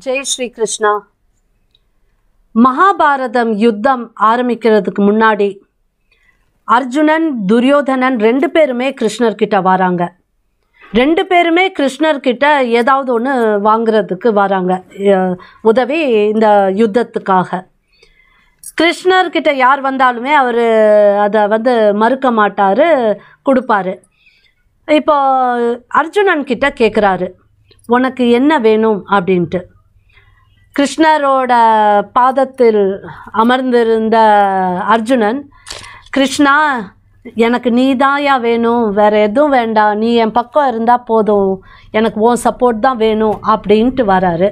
ஜெய் ஸ்ரீ கிருஷ்ணா. மகாபாரதம் யுத்தம் ஆரம்பிக்கிறதுக்கு முன்னாடி அர்ஜுனன் துரியோதனன் 2 பேருமே கிருஷ்ணர்கிட்ட வராங்க. 2 பேருமே கிருஷ்ணர்கிட்ட ஏதாவது ஒன்று வாங்கிறதுக்கு வராங்க, உதவி இந்த யுத்தத்துக்காக. கிருஷ்ணர்கிட்ட யார் வந்தாலுமே அவர் அதை மறுக்க மாட்டார், கொடுப்பாரு. இப்போ அர்ஜுனன் கிட்ட கேட்குறாரு, உனக்கு என்ன வேணும் அப்படின்ட்டு. கிருஷ்ணரோட பாதத்தில் அமர்ந்திருந்த அர்ஜுனன், கிருஷ்ணா எனக்கு நீதாயா வேணும், வேறு எதுவும் வேண்டாம், நீ என் பக்கம் இருந்தால் போதும், எனக்கு உன் சப்போர்ட் தான் வேணும் அப்படின்ட்டு வராரு.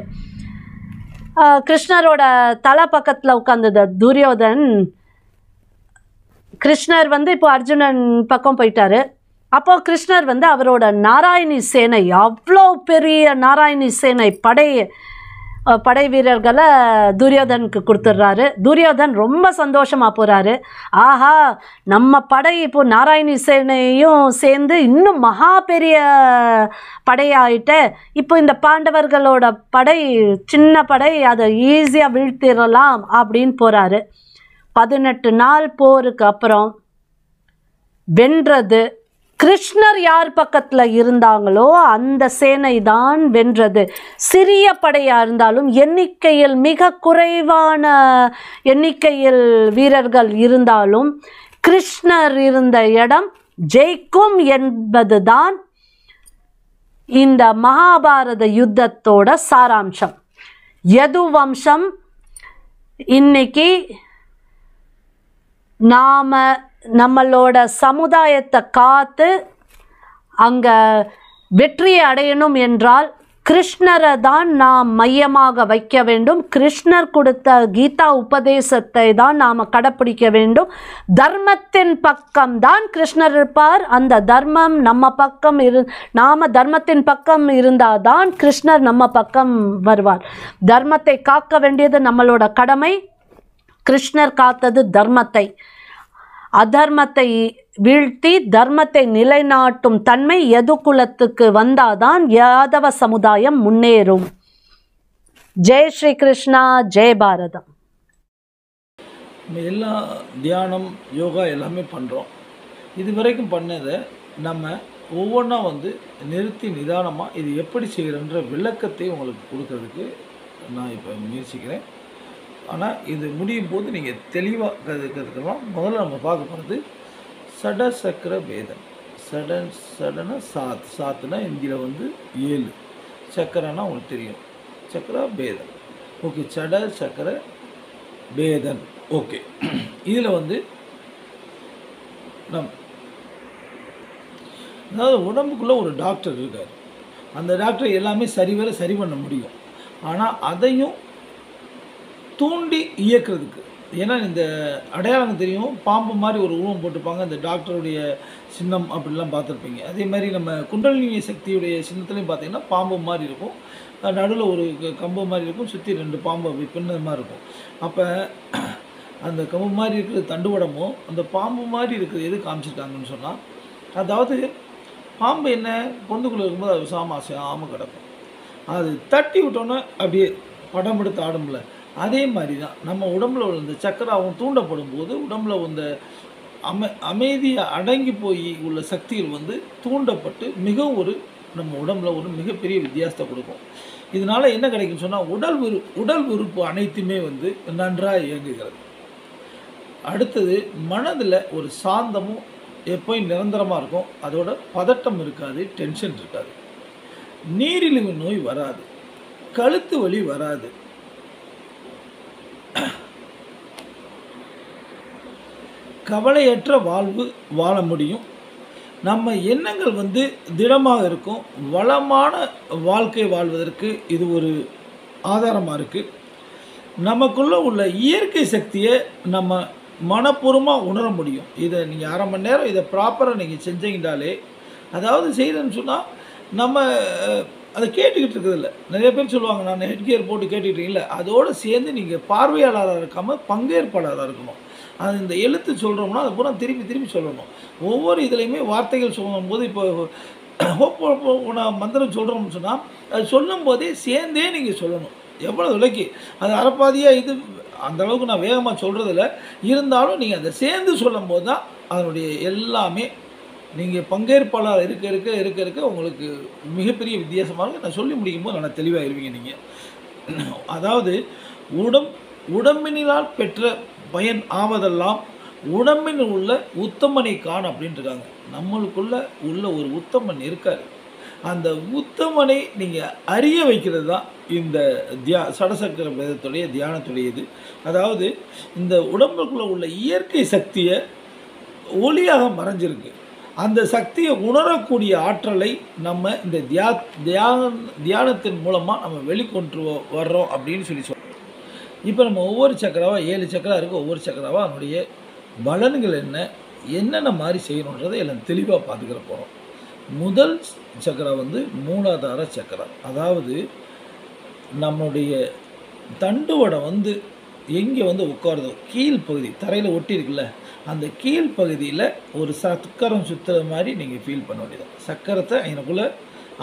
கிருஷ்ணரோட தலை பக்கத்தில் உட்காந்துத துரியோதன், கிருஷ்ணர் இப்போ அர்ஜுனன் பக்கம் போயிட்டாரு. அப்போது கிருஷ்ணர் அவரோட நாராயணி சேனை, அவ்வளோ பெரிய நாராயணி சேனை படை வீரர்களை துரியோதனுக்கு கொடுத்துட்றாரு. துரியோதன் ரொம்ப சந்தோஷமாக போகிறாரு. ஆஹா, நம்ம படை இப்போ நாராயணி சேனையும் சேர்ந்து இன்னும் மகா பெரிய படையாயிட்ட, இப்போ இந்த பாண்டவர்களோட படை சின்ன படை, அதை ஈஸியாக வீழ்த்திடலாம் அப்படின்னு போகிறாரு. 18 நாள் போருக்கு அப்புறம் வென்றது கிருஷ்ணர் யார் பக்கத்தில் இருந்தாங்களோ அந்த சேனை தான் வென்றது. சிறிய படையாக இருந்தாலும், எண்ணிக்கையில் மிக குறைவான எண்ணிக்கையில் வீரர்கள் இருந்தாலும் கிருஷ்ணர் இருந்த இடம் ஜெயிக்கும் என்பது தான் இந்த மகாபாரத யுத்தத்தோட சாராம்சம். யது வம்சம் இன்னைக்கு நம்மளோட சமுதாயத்தை காத்து அங்கே வெற்றியை அடையணும் என்றால் கிருஷ்ணரை தான் நாம் மையமாக வைக்க வேண்டும். கிருஷ்ணர் கொடுத்த கீதா உபதேசத்தை தான் நாம் கடைப்பிடிக்க வேண்டும். தர்மத்தின் பக்கம் தான் கிருஷ்ணர் இருப்பார். அந்த தர்மம் நம்ம பக்கம் நாம் தர்மத்தின் பக்கம் இருந்தால் தான் கிருஷ்ணர் நம்ம பக்கம் வருவார். தர்மத்தை காக்க வேண்டியது நம்மளோட கடமை. கிருஷ்ணர் காத்தது தர்மத்தை. அதர்மத்தை வீழ்த்தி தர்மத்தை நிலைநாட்டும் தன்மை யதுகுலத்துக்கு வந்தாதான் யாதவ சமுதாயம் முன்னேறும். ஜெய் ஸ்ரீ கிருஷ்ணா, ஜெய் பாரதம். நம்ம எல்லா தியானம் யோகா எல்லாமே பண்ணுறோம். இது வரைக்கும் பண்ணதை நம்ம ஒவ்வொன்றா நிறுத்தி நிதானமாக இது எப்படி செய்கிறன்ற விளக்கத்தை உங்களுக்கு கொடுக்கறதுக்கு நான் இப்போ முயற்சிக்கிறேன். ஆனால் இது முடியும் போது நீங்கள் தெளிவாக கற்றுக்கலாம். முதல்ல நம்ம பார்க்க போகிறது சட சக்கர பேதம். சடனா சாத்துனா இந்தியில் 7, சக்கரனா உங்களுக்கு தெரியும், சக்கர பேதம். ஓகே, சட சக்கர பேதன். ஓகே, இதில் அதாவது உடம்புக்குள்ளே ஒரு டாக்டர் இருக்கார். அந்த டாக்டர் எல்லாமே சரி பண்ண முடியும். ஆனால் அதையும் தூண்டி இயக்கிறதுக்கு, ஏன்னா இந்த அடையாளம் தெரியும், பாம்பு மாதிரி ஒரு உருவம் போட்டிருப்பாங்க, இந்த டாக்டருடைய சின்னம் அப்படிலாம் பார்த்துருப்பீங்க. அதே மாதிரி நம்ம குண்டலினி சக்தியுடைய சின்னத்துலையும் பார்த்தீங்கன்னா பாம்பு மாதிரி இருக்கும், நடுவில் ஒரு கம்பு மாதிரி இருக்கும், சுற்றி 2 பாம்பு அப்படி பின்ன மாதிரி இருக்கும். அப்போ அந்த கம்பு மாதிரி இருக்கிற தண்டுவடமும் அந்த பாம்பு மாதிரி இருக்கிற எது காமிச்சிருக்காங்கன்னு சொன்னால், அதாவது பாம்பு என்ன பொந்துக்குள்ளே இருக்கும்போது அது அசையாமல் கிடக்கும், அது தட்டி விட்டோன்னே அப்படியே படம் எடுத்து ஆடும்ல, அதே மாதிரி தான் நம்ம உடம்புல இந்த சக்கராவும் தூண்டப்படும் போது உடம்புல இந்த அமைதியை அடங்கி போய் உள்ள சக்திகள் தூண்டப்பட்டு மிகவும் நம்ம உடம்புல ஒரு மிகப்பெரிய வித்தியாசத்தை கொடுக்கும். இதனால் என்ன கிடைக்குன்னு சொன்னால் உடல் உறுப்பு அனைத்துமே நன்றாக இயங்குகிறது. அடுத்தது மனதில் ஒரு சாந்தமும் எப்போயும் நிரந்தரமாக இருக்கும். அதோட பதட்டம் இருக்காது, டென்ஷன் இருக்காது, நீரிழிவு நோய் வராது, கழுத்து வலி வராது, கவலையற்ற வாழ்வு வாழ முடியும். நம்ம எண்ணங்கள் திடமாக இருக்கும். வளமான வாழ்க்கை வாழ்வதற்கு இது ஒரு ஆதாரமாக இருக்குது. நமக்குள்ளே உள்ள இயற்கை சக்தியை நம்ம மனப்பூர்வமாக உணர முடியும். இதை நீங்கள் 1/2 மணி நேரம் இதை ப்ராப்பராக நீங்கள் செஞ்சீங்கன்னாலே, அதாவது செய்தேன்னு சொன்னால் நம்ம அதை கேட்டுக்கிட்டு இருக்கிறதில்ல. நிறைய பேர் சொல்லுவாங்க, நான் ஹெட்கியர் போட்டு கேட்டுக்கிட்டீங்கள, அதோடு சேர்ந்து நீங்கள் பார்வையாளராக இருக்காமல் பங்கேற்பாளராக இருக்கணும். அது இந்த எழுத்து சொல்கிறோம்னா அதை பூரா திருப்பி சொல்லணும். ஒவ்வொரு இதுலேயுமே வார்த்தைகள் சொல்லும்போது, இப்போ ஹோப் மந்திரம் சொல்கிறோம்னு சொன்னால் அது சொல்லும் போதே சேர்ந்தே நீங்கள் சொல்லணும். எவ்வளோ தொலைக்கு அது அரைப்பாதியாக இது அந்த அளவுக்கு நான் வேகமாக சொல்கிறதில்ல. இருந்தாலும் நீங்கள் அதை சேர்ந்து சொல்லும் போது தான் அதனுடைய எல்லாமே நீங்கள் பங்கேற்பாளர் இருக்க இருக்க இருக்க இருக்க உங்களுக்கு மிகப்பெரிய வித்தியாசமாக இருக்கும். நான் சொல்லி முடிக்கும்போது நல்லா தெளிவாக இருவீங்க நீங்கள். அதாவது உடம்பினால் பெற்ற பயன் ஆவதெல்லாம் உடம்பில் உள்ள உத்தமனை காண அப்படின்ட்டுருக்காங்க. நம்மளுக்குள்ள உள்ள ஒரு உத்தமன் இருக்கார். அந்த உத்தமனை நீங்கள் அறிய வைக்கிறது தான் இந்த சடசக்கர வேதத்துடைய தியானத்துடைய இது. அதாவது இந்த உடம்புக்குள்ளே உள்ள இயற்கை சக்தியை ஒளியாக மறைஞ்சிருக்கு. அந்த சக்தியை உணரக்கூடிய ஆற்றலை நம்ம இந்த தியானத்தின் மூலமாக நம்ம வெளிக்கொண்டு வர்றோம் அப்படின்னு சொல்லி சொல்கிறோம். இப்போ நம்ம ஒவ்வொரு சக்கராவாக 7 சக்கரா இருக்குது. ஒவ்வொரு சக்கராவாக அதனுடைய பலன்கள் என்னென்ன மாதிரி செய்யணுன்றதை எல்லாம் தெளிவாக பார்த்துக்கிற போகிறோம். முதல் சக்கரா வந்து மூலாதார சக்கரா. அதாவது நம்முடைய தண்டுவடை வந்து எங்கே வந்து உட்காருதோ கீழ்ப்பகுதி தரையில் ஒட்டி இருக்குல்ல, அந்த கீழ்ப்பகுதியில் ஒரு சக்கரம் சுற்றுற மாதிரி நீங்கள் ஃபீல் பண்ண வேண்டியதான். சக்கரத்தை எனக்குள்ளே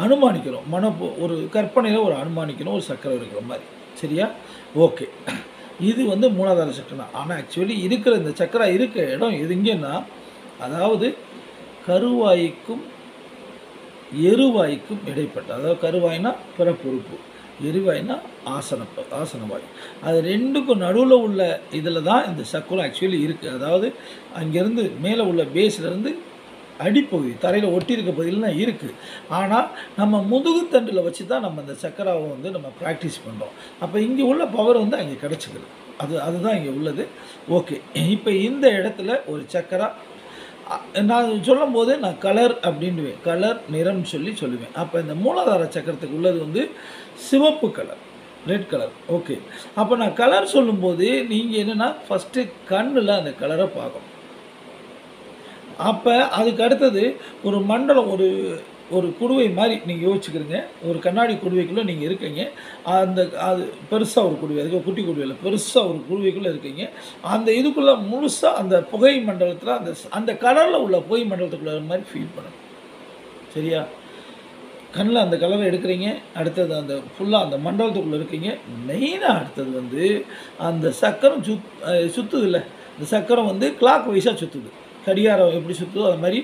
அனுமானிக்கிறோம். ஒரு கற்பனையில் ஒரு அனுமானிக்கணும் ஒரு சக்கரம் இருக்கிற மாதிரி. சரியா? ஓகே. இது வந்து மூலாதார சக்கரா. ஆனால் ஆக்சுவலி இருக்கிற இந்த சக்கரா இருக்கிற இடம் இது எங்கேன்னா, அதாவது கருவாய்க்கும் எருவாய்க்கும் இடைப்பட்ட, அதாவது கருவாய்னா பிறப்புறுப்பு, எரிவாய்னா ஆசனவாய், அது ரெண்டுக்கும் நடுவில் உள்ள இதில் தான் இந்த சக்கரம் ஆக்சுவலி இருக்குது. அதாவது அங்கேருந்து மேலே உள்ள பேஸ்லேருந்து அடிப்பகுதி தரையில் ஒட்டி இருக்க பகுதியில் தான் இருக்குது. ஆனால் நம்ம முதுகுத்தண்டில் வச்சு தான் நம்ம அந்த சக்கராவை வந்து நம்ம ப்ராக்டிஸ் பண்ணுறோம். அப்போ இங்கே உள்ள பவர் வந்து அங்கே கிடச்சிக்குது. அதுதான் இங்கே உள்ளது. ஓகே. இப்போ இந்த இடத்துல ஒரு சக்கரா நான் சொல்லும் போது நான் கலர் அப்படின்னுவேன், கலர் நிறம் சொல்லுவேன். அப்போ இந்த மூலாதார சக்கரத்துக்கு உள்ளது வந்து சிவப்பு கலர், ரெட் கலர். ஓகே. அப்போ நான் கலர் சொல்லும்போது நீங்கள் என்னென்னா ஃபஸ்ட்டு கண்ணில் அந்த கலரை பார்க்கணும். அப்போ அதுக்கு அடுத்தது ஒரு மண்டலம், ஒரு குடுவை மாதிரி நீங்கள் யோசிச்சுக்கிறீங்க. ஒரு கண்ணாடி குடுவைக்குள்ளே நீங்கள் இருக்கீங்க. அது பெருசாக ஒரு குடுவை, அதுக்கு குட்டி குடுவையில் பெருசாக ஒரு குடுவைக்குள்ளே இருக்கீங்க. அந்த இதுக்குள்ளே முழுசாக அந்த புகை மண்டலத்தில் அந்த கலரில் உள்ள புகை மண்டலத்துக்குள்ள மாதிரி ஃபீல் பண்ணணும். சரியா? கண்ணில் அந்த கலரை எடுக்கிறீங்க. அடுத்தது அந்த ஃபுல்லாக அந்த மண்டலத்துக்குள்ளே இருக்கீங்க. மெயினாக அடுத்தது வந்து அந்த சக்கரம் சுற்றுது இல்லை, இந்த சக்கரம் வந்து கிளாக் வைஸாக சுற்றுது. கடிகாரம் எப்படி சுற்றுதோ அது மாதிரி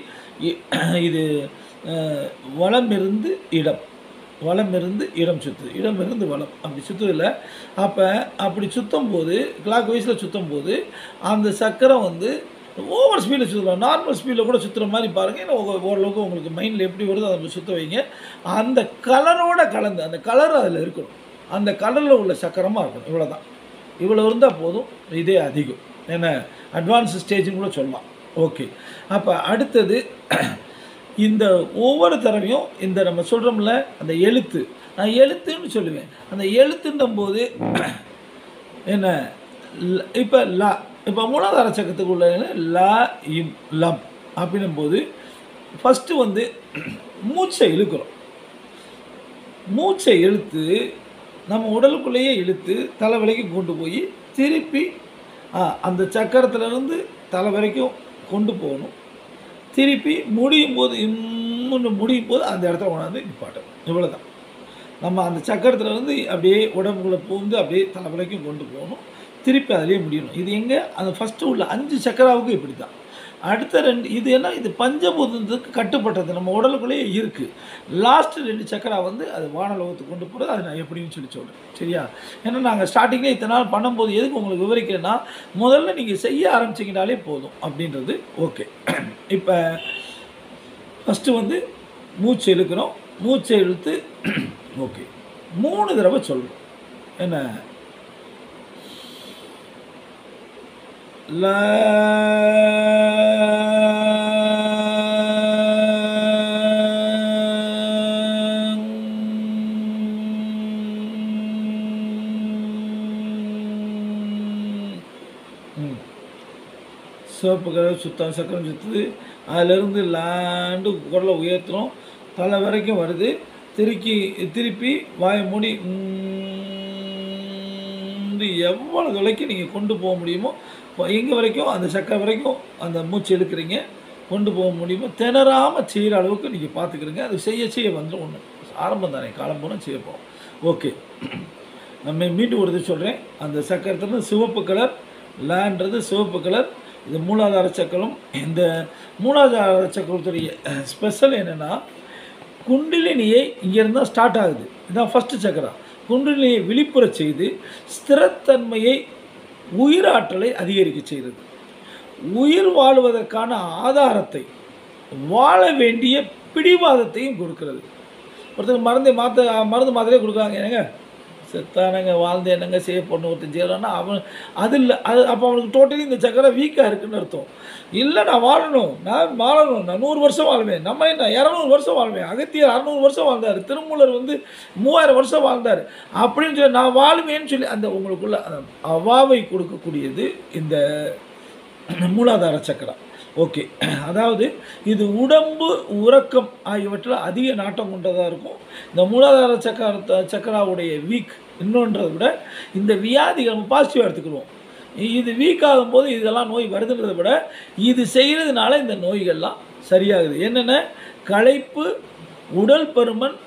இது வலமிருந்து இடம் சுற்றுது, இடமிருந்து வலம் அப்படி சுற்றுதில்ல. அப்போ அப்படி சுற்றும் போது கிளாக் வைஸில் சுற்றும் போது அந்த சக்கரம் வந்து ஓவர் ஸ்பீடில் சுற்றலாம், நார்மல் ஸ்பீடில் கூட சுற்றுற மாதிரி பாருங்கள். ஏன்னா ஓரளவுக்கு உங்களுக்கு மைண்டில் எப்படி வருதோ அதை சுற்ற வைங்க. அந்த கலரோட கலந்து அந்த கலர் அதில் இருக்கணும், அந்த கலரில் உள்ள சக்கரமாக இருக்கணும். இவ்வளோதான், இவ்வளோ இருந்தால் போதும். இதே அதிகம், ஏன்னா அட்வான்ஸ் ஸ்டேஜுன்னு கூட சொல்லலாம். ஓகே. அப்போ அடுத்தது இந்த ஒவ்வொரு தடவையும் இந்த நம்ம சொல்கிறோம்ல அந்த எழுத்து, நான் எழுத்துன்னு சொல்லுவேன். அந்த எழுத்துன்னும் போது என்ன இப்போ மூலாதார சக்கரத்துக்குள்ள லா இம் லம் அப்படின்னும் போது ஃபஸ்ட்டு வந்து மூச்சை இழுக்கிறோம். மூச்சை இழுத்து நம்ம உடலுக்குள்ளேயே இழுத்து தலை வரைக்கும் கொண்டு போய் திருப்பி அந்த சக்கரத்துலேருந்து தலை வரைக்கும் கொண்டு போகணும். திருப்பி முடியும் போது அந்த இடத்துல கொண்டாந்து நிப்பாட்டணும். இவ்வளோ தான். நம்ம அந்த சக்கரத்துலேருந்து அப்படியே உடம்புக்குள்ளே பூந்து அப்படியே தலை வரைக்கும் கொண்டு போகணும். திருப்பி அதிலே முடியணும். இது எங்கே? அந்த ஃபஸ்ட்டு உள்ள 5 சக்கராவுக்கு இப்படி தான். அடுத்த 2 இது என்ன, இது பஞ்சபூதத்துக்கு கட்டுப்பட்டது, நம்ம உடலுக்குள்ளேயே இருக்குது. லாஸ்ட்டு 2 சக்கரா வந்து அது வானலோகத்துக்கு கொண்டு போகிறது. அது நான் எப்படின்னு சொல்கிறேன். சரியா? ஏன்னா நாங்கள் ஸ்டார்டிங்லேயே இத்தனை நாள் பண்ணும்போது எதுக்கு உங்களுக்கு விவரிக்கிறேன்னா, முதல்ல நீங்கள் செய்ய ஆரம்பிச்சிங்கனாலே போதும் அப்படின்றது. ஓகே. இப்போ ஃபஸ்ட்டு வந்து மூச்சு இழுக்கிறோம். மூச்சை இழுத்து ஓகே 3 தடவை சொல்கிறோம். என்ன? ல சிவப்பு கலர் சக்கரம் சுற்றுது. அதிலிருந்து லாண்டு குரலை உயர்த்துறோம், தலை வரைக்கும் வருது. திருப்பி வாயை மூடி எவ்வளோ தொலைக்கு நீங்கள் கொண்டு போக முடியுமோ, எங்கே வரைக்கும் அந்த சக்கரை வரைக்கும் அந்த மூச்சு எடுக்கிறீங்க கொண்டு போக முடியுமோ திணறாமல் செய்கிற அளவுக்கு நீங்கள் பார்த்துக்கிறீங்க. அது செய்ய வந்துடும். ஒன்று ஆரம்பம் தானே, காலம் போனால் செய்ய போகிறோம். ஓகே. நம்ம மீண்டும் ஒரு இது சொல்கிறேன். அந்த சக்கரத்துலேருந்து சிவப்பு கலர், லான்றது சிவப்பு கலர். இது மூலாதார சக்கரம். இந்த மூலாதார சக்கரத்துடைய ஸ்பெஷல் என்னென்னா, குண்டிலினியை இங்கேருந்து தான் ஸ்டார்ட் ஆகுது. இதுதான் ஃபஸ்ட்டு சக்கரம். குண்டிலினியை விழிப்புற செய்து ஸ்திரத்தன்மையை, உயிராற்றலை அதிகரிக்க செய்கிறது. உயிர் வாழ்வதற்கான ஆதாரத்தை, வாழ வேண்டிய பிடிவாதத்தையும் கொடுக்கிறது. ஒருத்தருக்கு மருந்து மாத்திரையே கொடுக்குறாங்க. என்னங்க செத்தானங்க வாழ்ந்து என்னங்க செய்ய பொண்ணு ஒருத்தன் செய்யலான்னா அவன் அது இல்லை. அப்போ அவனுக்கு டோட்டலி இந்த சக்கரம் வீக்காக இருக்குதுன்னு அர்த்தம். இல்லை நான் வாழணும், நான் 100 வருஷம் வாழ்வேன். நம்ம என்ன 200 வருஷம் வாழ்வேன். அகத்தியர் 600 வருஷம் வாழ்ந்தார். திருமூலர் 3000 வருஷம் வாழ்ந்தார். அப்படின்னு சொல்லி நான் வாழ்வேன்னு சொல்லி அந்த உங்களுக்குள்ள அவாவை கொடுக்கக்கூடியது இந்த மூலாதார சக்கரம். ஓகே, அதாவது இது உடம்பு, உறக்கம் ஆகியவற்றில் அதிக நாட்டம் கொண்டதாக இருக்கும். இந்த மூலாதார சக்கராவுடைய வீக் இன்னொன்றதை விட இந்த வியாதிகள் நம்ம பாசிட்டிவாக எடுத்துக்கிடுவோம். இது வீக் ஆகும்போது இதெல்லாம் நோய் வருதுன்றதை விட இது செய்கிறதுனால இந்த நோய்கள்லாம் சரியாகுது. என்னென்ன? களைப்பு, உடல் பருமன்,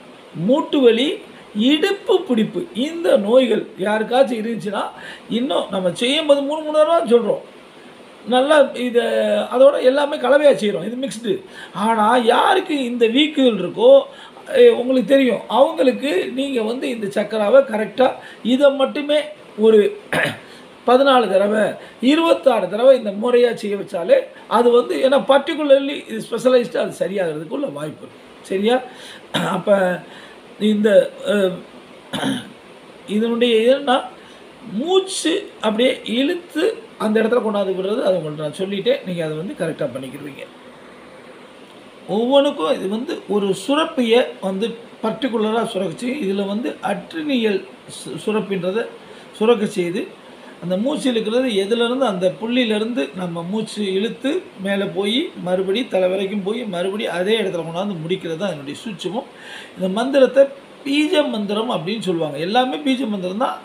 மூட்டு வலி, இடுப்பு பிடிப்பு. இந்த நோய்கள் யாருக்காச்சும் இருந்துச்சுன்னா, இன்னும் நம்ம செய்யும்போது 3 தடவை சொல்கிறோம், நல்லா இதை அதோட எல்லாமே கலவையாக செய்கிறோம், இது மிக்ஸ்டு. ஆனால் யாருக்கு இந்த வீக்குகள் இருக்கோ உங்களுக்கு தெரியும், அவங்களுக்கு நீங்கள் இந்த சக்கராவை கரெக்டாக இதை மட்டுமே ஒரு 14 தடவை 26 தடவை இந்த முறையாக செய்ய வச்சாலே அது ஏன்னா பர்டிகுலர்லி இது ஸ்பெஷலைஸ்டு அது சரியாகிறதுக்குள்ள வாய்ப்பு இருக்குது. சரியா? அப்போ இந்த இதனுடைய என்னன்னா, மூச்சு அப்படியே இழுத்து அந்த இடத்துல கொண்டாந்து விடுறது. அது உங்களுக்கு நான் சொல்லிட்டேன், நீங்கள் அதை கரெக்டாக பண்ணிக்கிடுவீங்க. ஒவ்வொன்றுக்கும் இது ஒரு சுரப்பியை பர்டிகுலராக சுரக்கச்சு. இதில் அட்ரினியல் சுரப்பின்றதை சுரக்க செய்து அந்த மூச்சு இழுக்கிறது எதுலேருந்து, அந்த புள்ளியிலேருந்து நம்ம மூச்சு இழுத்து மேலே போய் மறுபடி தலை வரைக்கும் போய் மறுபடி அதே இடத்துல கொண்டாந்து முடிக்கிறது தான் அதனுடைய சூட்சமும். இந்த மந்திரத்தை பீஜ மந்திரம் அப்படின்னு சொல்லுவாங்க. எல்லாமே பீஜ மந்திரம் தான்.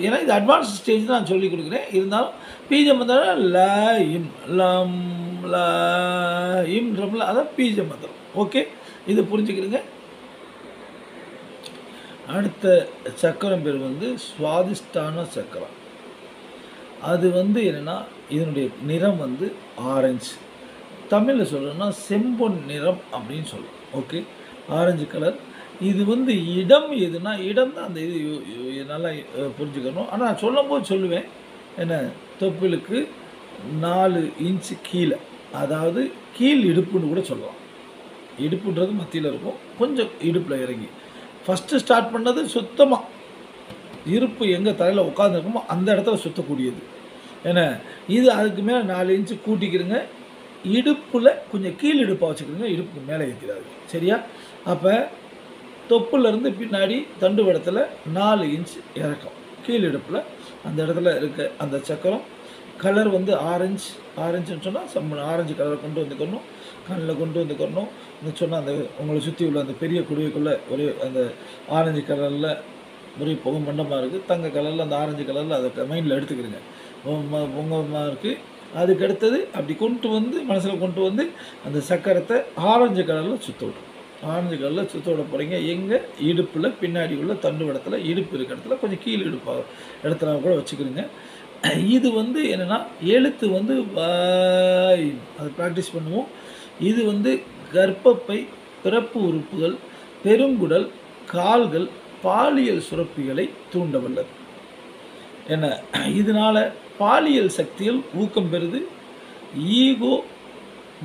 ஏன்னா இது அட்வான்ஸ் ஸ்டேஜ் தான் நான் சொல்லிக் கொடுக்குறேன். இருந்தாலும் பீஜ மந்திரம் ல இம் லம் ல இம் ரம்ல, அதான் பீஜ மந்திரம். ஓகே, இது புரிஞ்சுக்கிறீங்க. அடுத்த சக்கரம் பேர் சுவாதிஷ்டான சக்கரம். அது என்னென்னா, இதனுடைய நிறம் ஆரஞ்சு. தமிழில் சொல்லணும்னா செம்பொன் நிறம் அப்படின்னு சொல்லலாம். Okay, orange colour. இது இடம் எதுனா, இடம் தான் அந்த இது நல்லா புரிஞ்சுக்கணும். ஆனால் நான் சொல்லும்போது சொல்லுவேன், என்ன, தொப்புளுக்கு 4 இன்ச்சு கீழே, அதாவது கீழ் இடுப்புன்னு கூட சொல்லலாம். இடுப்புன்றது மத்தியில் இருக்கும், கொஞ்சம் இடுப்பில் இறங்கி ஃபஸ்ட்டு ஸ்டார்ட் பண்ணது சுத்தமாக இருப்பு எங்கே தலையில் உட்காந்துருக்குமோ அந்த இடத்துல சுற்றக்கூடியது. ஏன்னா இது அதுக்கு மேலே 4 இன்ச்சு கூட்டிக்கிறங்க. இடுப்பில் கொஞ்சம் கீழ் இடுப்பாக வச்சுக்கிறங்க, இடுப்புக்கு மேலே ஏற்றிடாது. சரியா? அப்போ தொப்புலேருந்து பின்னாடி தண்டு இடத்துல 4 இன்ச் இறக்கம் கீழ் இடுப்பில். அந்த இடத்துல இருக்க அந்த சக்கரம் கலர் ஆரஞ்சுன்னு சொன்னால் ஆரஞ்சு கலரை கொண்டு வந்துக்கணும், கண்ணில் கொண்டு வந்துக்கணும். சொன்னால் அந்த உங்களை சுற்றி உள்ள அந்த பெரிய குடுவைக்குள்ளே ஒரே அந்த ஆரஞ்சு கலரில் ஒரே புகை மண்டமாக இருக்குது. தங்க கலரில் அந்த ஆரஞ்சு கலரில் அதை மைண்டில் எடுத்துக்கிறீங்க. பொங்கமாக இருக்குது. அதுக்கு அடுத்தது அப்படி மனசில் கொண்டு அந்த சக்கரத்தை ஆரஞ்சு கலரில் சுற்ற விடும். ஆரஞ்சு கலரில் சுற்ற விட போகிறீங்க. எங்கே? இடுப்பில் பின்னாடி உள்ள தண்டு இடத்துல, இடுப்பு இருக்க இடத்துல கொஞ்சம் கீழ் இடுப்பாக இடத்துல கூட வச்சுக்கிறீங்க. இது என்னென்னா, எழுத்து வாய், அதை ப்ராக்டிஸ் பண்ணுவோம். இது கர்ப்பப்பை, பிறப்பு உறுப்புகள், பெருங்குடல், கால்கள், பாலியல் சுரப்பிகளை தூண்ட வல்லது. என்ன, இதனால் பாலியல் சக்திகள் ஊக்கம் பெறுது. ஈகோ,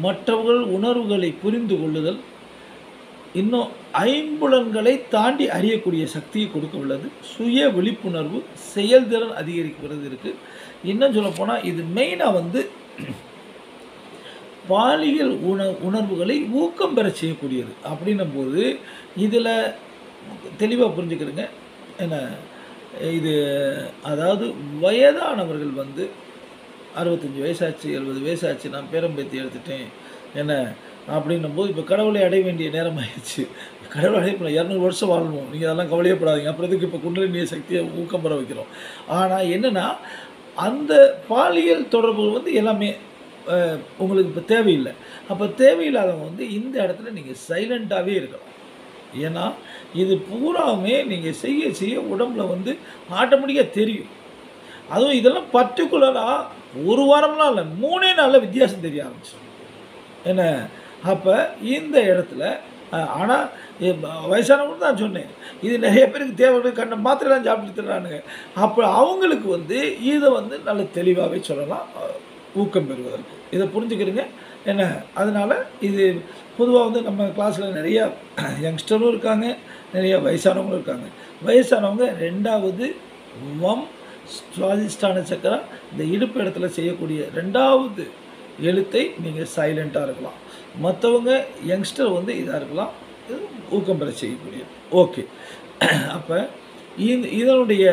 மற்றவர்கள் உணர்வுகளை புரிந்து கொள்ளுதல், இன்னும் ஐம்புலன்களை தாண்டி அறியக்கூடிய சக்தியை கொடுக்க உள்ளது. சுய விழிப்புணர்வு, செயல்திறன் அதிகரிக்கிறது இருக்குது. இன்னும் சொல்லப்போனால் இது மெயினாக பாலியல் உணர்வுகளை ஊக்கம் பெற செய்யக்கூடியது. அப்படின்னும் போது இதில் தெளிவாக புரிஞ்சுக்கிறேங்க. என்ன, இது அதாவது வயதானவர்கள் 65 வயசாச்சு, 70 வயசாச்சு, நான் பேரம்பேத்தி எடுத்துட்டேன் என்ன அப்படின்னும் போது, இப்போ கடவுளை அடைய வேண்டிய நேரம் ஆயிடுச்சு. கடவுளை அடைய 200 வருஷம் வாழணும், நீங்கள் அதெல்லாம் கவலையப்படாதீங்க. அப்புறம் இதுக்கு இப்போ குண்டலினிய சக்தியை ஊக்கம் பெற வைக்கிறோம். ஆனால் என்னென்னா, அந்த பாலியல் தொடர்பு எல்லாமே உங்களுக்கு இப்போ தேவையில்லை. அப்போ தேவையில்லாதவங்க இந்த இடத்துல நீங்கள் சைலண்ட்டாகவே இருக்கலாம். ஏன்னா இது பூராவுமே நீங்கள் செய்ய செய்ய உடம்புல வந்து ஆட்டோமேட்டிக்காக தெரியும். அதுவும் இதெல்லாம் பர்டிகுலராக ஒரு வாரம்லாம் இல்லை, 3 நாளில் வித்தியாசம் தெரிய ஆரம்பிச்சிடும். என்ன அப்போ இந்த இடத்துல ஆனால் வயசானவங்க தான் சொன்னேன், இது நிறைய பேருக்கு தேவை கண்ட மாத்திரைலாம் சாப்பிட்டு தர்றானுங்க. அப்போ அவங்களுக்கு வந்து இதை வந்து நல்ல தெளிவாகவே சொல்லலாம் ஊக்கம் பெறுவதற்கு. இதை புரிஞ்சுக்கிறீங்க என்ன. அதனால் இது பொதுவாக வந்து நம்ம கிளாஸில் நிறையா யங்ஸ்டரும் இருக்காங்க, நிறைய வயசானவங்களும் இருக்காங்க. வயசானவங்க 2வது வம் சுவாதிஷ்டான சக்கரா இந்த இடுப்பு இடத்துல செய்யக்கூடிய 2வது எழுத்தை நீங்கள் சைலண்ட்டாக இருக்கலாம். மற்றவங்க யங்ஸ்டர் வந்து இதாக இருக்கலாம், இது ஊக்கம் பெற செய்யக்கூடியது. ஓகே, அப்போ இதனுடைய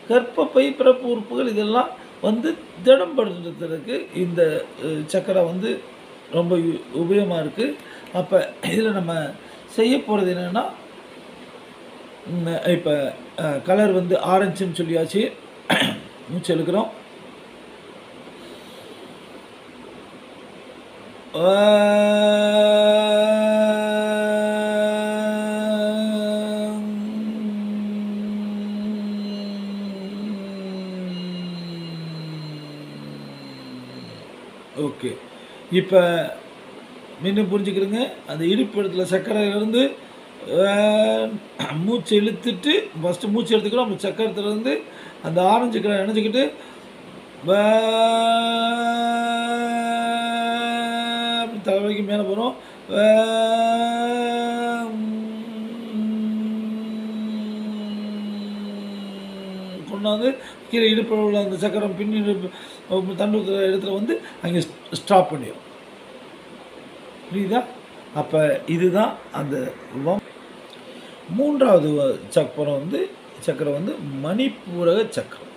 கர்ப்பப்பை பிறப்பு உறுப்புகள் இதெல்லாம் வந்து திடம்படுத்துறதுக்கு இந்த சக்கரை வந்து ரொம்ப உபயோகமாக இருக்குது. அப்போ இதில் நம்ம செய்ய போகிறது என்னென்னா, இப்போ கலர் வந்து ஆரஞ்சுன்னு சொல்லியாச்சு. மூச்சு எழுக்கிறோம். ஓகே, இப்போ மீண்டும் புரிஞ்சுக்கிறேங்க. அந்த இடுப்பு இடத்துல சக்கரையிலேருந்து மூச்சு இழுத்துட்டு ஃபஸ்ட்டு மூச்சு எடுத்துக்கிறோம். நம்ம சக்கரத்துலேருந்து அந்த ஆரஞ்சு கலர் நினச்சிக்கிட்டு தலைவலிக்கு மேலே போகிறோம். கொண்டாந்து கீழே இடுப்பில் உள்ள அந்த சக்கரம் பின்னி தண்டு இடத்துல வந்து அங்கே ஸ்டாப் பண்ணிடும். புரியுதா? அப்போ இதுதான் அந்த 3வது சக்கரம் வந்து சக்கரம் வந்து மணிப்பூரக சக்கரம்.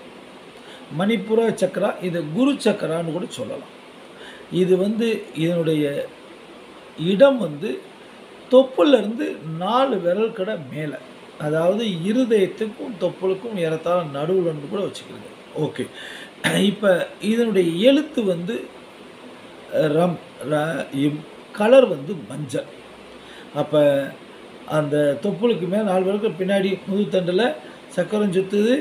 மணிப்பூரக சக்கரா இது குரு சக்கரான்னு கூட சொல்லலாம். இது வந்து இதனுடைய இடம் வந்து தொப்புலேருந்து 4 விரல் கடை மேலே, அதாவது இருதயத்துக்கும் தொப்புளுக்கும் ஏறத்தாழ நடுவில் கூட வச்சுக்கிறது. ஓகே, இப்போ இதனுடைய எழுத்து வந்து ரம் ர இம், கலர் வந்து மஞ்சள். அப்போ அந்த தொப்புளுக்கு மேலே 4 விரலுக்கு பின்னாடி முதுத்தண்டில் சக்கரம் சுற்றுது,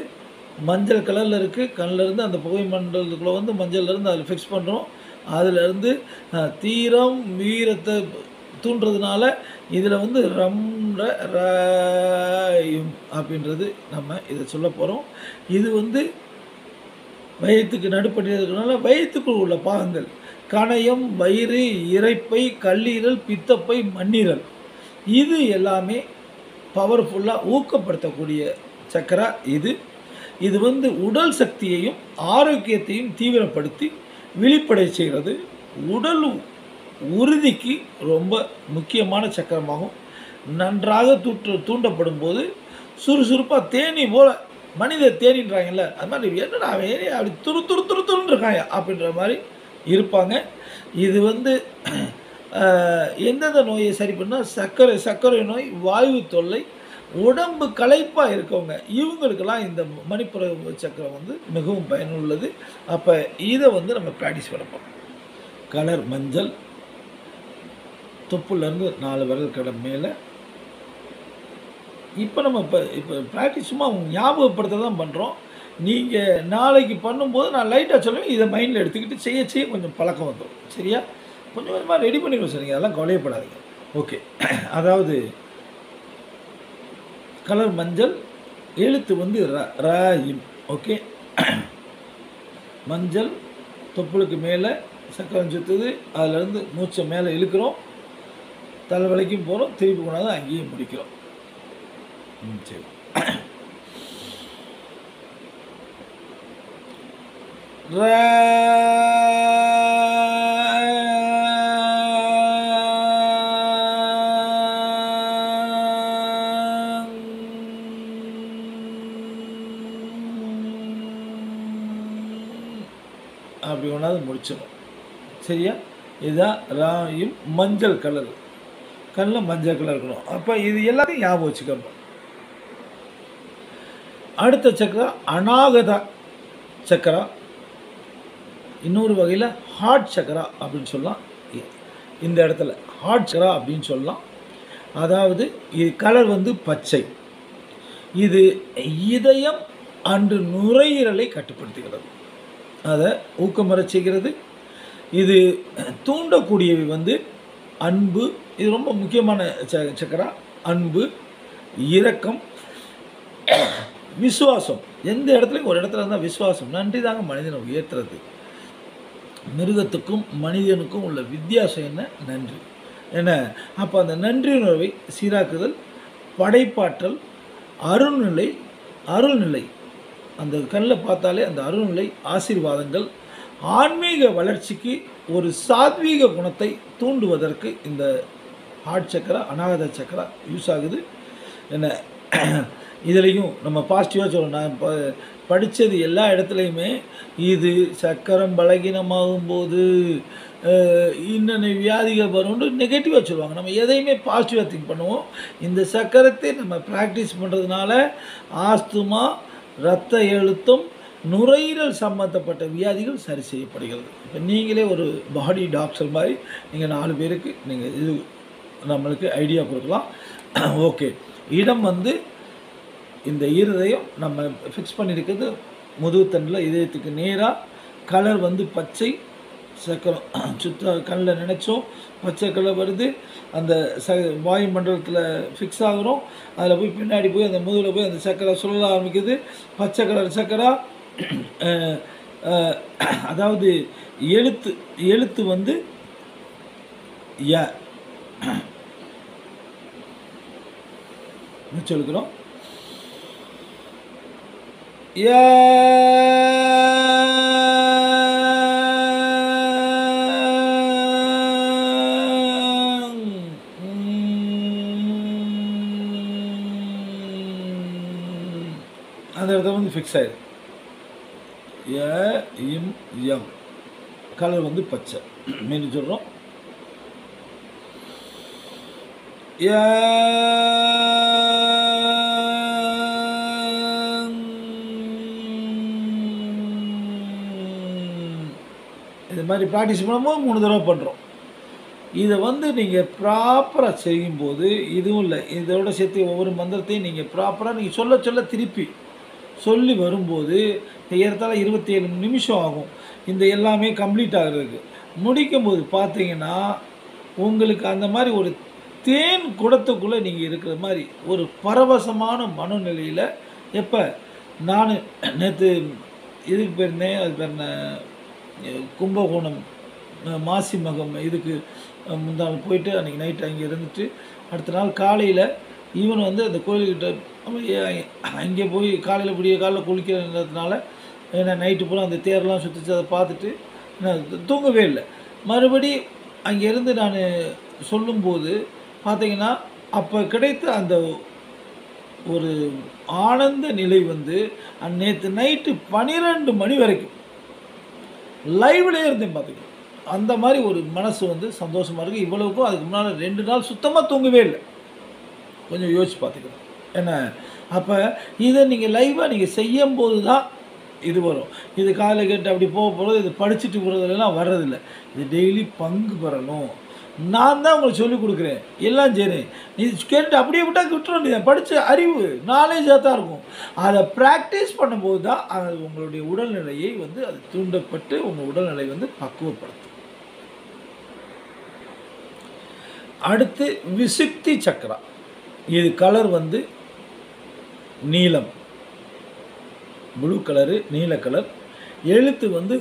மஞ்சள் கலரில் இருக்குது. கண்ணிலேருந்து அந்த புகை மண்டலத்துக்குள்ளே வந்து மஞ்சள்லேருந்து அதில் ஃபிக்ஸ் பண்ணுறோம். அதிலேருந்து தீரம் வீரத்தை தூண்டுறதுனால இதில் வந்து ரம் ரம் அப்படின்றது நம்ம இதை சொல்ல போகிறோம். இது வந்து வயிற்றுக்கு நடுப்பட்டு இருக்கிறதுனால வயிற்றுக்குள் உள்ள பாகங்கள் கணையம், வயிறு, இரைப்பை, கல்லீரல், பித்தப்பை, மண்ணீரல் இது எல்லாமே பவர்ஃபுல்லாக ஊக்கப்படுத்தக்கூடிய சக்கரா இது. இது வந்து உடல் சக்தியையும் ஆரோக்கியத்தையும் தீவிரப்படுத்தி விழிப்படை செய்கிறது. உடல் உறுதிக்கு ரொம்ப முக்கியமான சக்கரமாகும். நன்றாக தூண்டப்படும் போது சுறுசுறுப்பாக தேனி போல் மனித தேனின்றாங்கல்ல, அது மாதிரி என்னடா அப்படி துரு துரு துரு துருன்னு இருக்காங்க அப்படின்ற மாதிரி இருப்பாங்க. இது வந்து எந்தெந்த நோயை சரி பண்ணால் சர்க்கரை நோய், வாயு தொல்லை, உடம்பு களைப்பாக இருக்கவங்க இவங்களுக்கெல்லாம் இந்த மணிப்புர சக்கரம் வந்து மிகவும் பயனுள்ளது. அப்போ இதை வந்து நம்ம ப்ராக்டிஸ் பண்ணப்போம். கலர் மஞ்சள், தொப்புலேருந்து 4 விரல் கடை மேலே. இப்போ நம்ம இப்போ ப்ராக்டிஸ் சும்மா ஞாபகப்படுத்த தான் பண்ணுறோம். நீங்கள் நாளைக்கு பண்ணும்போது நான் லைட்டாக சொல்லுவேன், இதை மைண்டில் எடுத்துக்கிட்டு செய்ய செய்ய கொஞ்சம் பழக்கம் வந்துடும். சரியா? கொஞ்சம் கொஞ்சமாக ரெடி பண்ணிடுவோம் சார், நீங்கள் அதெல்லாம் கவலையப்படாதீங்க. ஓகே, அதாவது கலர் மஞ்சள், எழுத்து வந்து ர இம். ஓகே, மஞ்சள் தொப்புளுக்கு மேலே சக்கரம் சுற்றுது, அதிலேருந்து மூச்சை மேலே இழுக்கிறோம், தலைவலிக்கும் போகிறோம், திருப்பி கொண்டாந்து அங்கேயும் முடிக்கிறோம். சரி, அப்படி ஒன்றாவது முடிச்சிடும். சரியா? இதுதான் ராயும் மஞ்சள் கலர், கண்ணில் மஞ்சள் கலர் இருக்கணும். அப்போ இது எல்லாத்தையும் ஞாபகம் வச்சுக்கணும். அடுத்த சக்கரா அநாகதா சக்கரா, இன்னொரு வகையில் ஹார்ட் சக்கரா அப்படின்னு சொல்லலாம். இந்த இடத்துல ஹார்ட் சக்கரா அப்படின்னு சொல்லலாம். அதாவது இது கலர் வந்து பச்சை. இது இதயம் அன்று நுரையீரலை கட்டுப்படுத்துகிறது, அதை ஊக்கமரச் செய்கிறது. இது தூண்டக்கூடியவை வந்து அன்பு. இது ரொம்ப முக்கியமான சக்கரா. அன்பு, இரக்கம், விசுவாசம். எந்த இடத்துலையும் ஒரு இடத்துல இருந்தால் விசுவாசம். நன்றி தாங்க மனிதனை உயர்த்துறது. மிருகத்துக்கும் மனிதனுக்கும் உள்ள வித்தியாசம் என்ன? நன்றி. என்ன? அப்போ அந்த நன்றி உணர்வை சீராக்குதல், படைப்பாற்றல், அருள்நிலை அந்த கண்ணில் பார்த்தாலே அந்த அருள்நிலை, ஆசீர்வாதங்கள், ஆன்மீக வளர்ச்சிக்கு ஒரு சாத்வீக குணத்தை தூண்டுவதற்கு இந்த ஹார்ட் சக்கரா, அநாகத சக்கரா யூஸ் ஆகுது. என்ன இதுலேயும் நம்ம பாசிட்டிவாக சொல்லணும். நான் படித்தது எல்லா இடத்துலையுமே இது சக்கரம் பலகீனமாகும் போது இன்னென்ன வியாதிகள் வரும்னு நெகட்டிவாக சொல்லுவாங்க. நம்ம எதையுமே பாசிட்டிவாக திங்க் பண்ணுவோம். இந்த சக்கரத்தை நம்ம ப்ராக்டிஸ் பண்ணுறதுனால ஆஸ்துமா, இரத்த அழுத்தம், நுரையீரல் சம்பந்தப்பட்ட வியாதிகள் சரி செய்யப்படுகிறது. இப்போ நீங்களே ஒரு பாடி டாக்டர் மாதிரி நீங்கள் 4 பேருக்கு நீங்கள் இது நம்மளுக்கு ஐடியா கொடுக்கலாம். ஓகே, இடம் வந்து இந்த இருதயம் நம்ம ஃபிக்ஸ் பண்ணியிருக்கிறது முதுகுத்தண்டில் இதயத்துக்கு நேராக. கலர் வந்து பச்சை. சக்கரம் சுத்த கண்ணில் நினச்சோம் பச்சை கலர் வருது. அந்த வாயு மண்டலத்தில் ஃபிக்ஸ் ஆகிறோம். அதில் போய் பின்னாடி போய் அந்த முதுகில் போய் அந்த சக்கரை சுழல ஆரம்பிக்குது. பச்சை கலர் சக்கரா. அதாவது எழுத்து வந்து சொல்லுக்கிறோம். அந்த இடத்துல வந்து ஃபிக்ஸ் ஆயிடுது. எம் கலர் வந்து பச்சை. மீண்டும் சொல்கிறோம். இது மாதிரி ப்ராக்டிஸ் பண்ணும்போது 3 தடவை பண்ணுறோம். இதை வந்து நீங்கள் ப்ராப்பராக செய்யும்போது இதுவும் இல்லை, இதோட சேர்த்து ஒவ்வொரு மந்திரத்தையும் நீங்கள் ப்ராப்பராக நீங்கள் சொல்ல திருப்பி சொல்லி வரும்போது ஏறத்தாழ 27 நிமிஷம் ஆகும் இந்த எல்லாமே கம்ப்ளீட் ஆகிறதுக்கு. முடிக்கும்போது பார்த்தீங்கன்னா உங்களுக்கு அந்த மாதிரி ஒரு தேன் குடத்துக்குள்ளே நீங்கள் இருக்கிற மாதிரி ஒரு பரவசமான மனநிலையில். எப்போ நான் நேற்று இதுக்கு போயிருந்தேன், அது பேர் என்ன, கும்பகோணம் மாசி மகம் இதுக்கு முந்தாள் போயிட்டு அன்றைக்கி நைட்டு அங்கே இருந்துட்டு அடுத்த நாள் காலையில் ஈவன் வந்து அந்த கோயில்கிட்ட அங்கே போய் காலையில் விடிய காலையில் குளிக்கிறதுனால ஏன்னா நைட்டு பூரா அந்த தேரெலாம் சுற்றிச்சு. அதை பார்த்துட்டு நான் தூங்கவே இல்லை. மறுபடி அங்கேருந்து நான் சொல்லும்போது பார்த்தீங்கன்னா அப்போ கிடைத்த அந்த ஒரு ஆனந்த நிலை வந்து நேற்று நைட்டு 12 மணி வரைக்கும் லைவ்லேயே இருந்தேன் பார்த்துக்கணும். அந்த மாதிரி ஒரு மனசு வந்து சந்தோஷமாக இருக்குது. இவ்வளவுக்கும் அதுக்கு முன்னால் 2 நாள் சுத்தமாக தூங்கவே இல்லை. கொஞ்சம் யோசிச்சு பார்த்துக்கணும். என்ன அப்போ இதை நீங்கள் லைவாக நீங்கள் செய்யும்போது தான் இது வரும். இது காலையில் கேட்டு அப்படி போகிறது, இது படிச்சுட்டு போகிறதுலாம் வர்றதில்லை. இது டெய்லி பங்கு பெறணும். நான் தான் உங்களுக்கு சொல்லிக் கொடுக்குறேன், எல்லாம் சரி. நீ கேட்டு அப்படியே விட்டுறோம். நீங்கள் படித்த அறிவு நாலேஜாக தான் இருக்கும். அதை ப்ராக்டிஸ் பண்ணும்போது தான் அது உங்களுடைய உடல்நிலையை வந்து அது தூண்டப்பட்டு உங்கள் உடல்நிலை வந்து பக்குவப்படுத்தும். அடுத்து விசுத்தி சக்கரா. இது கலர் வந்து நீலம், ப்ளூ கலரு, நீல கலர். எழுத்து வந்து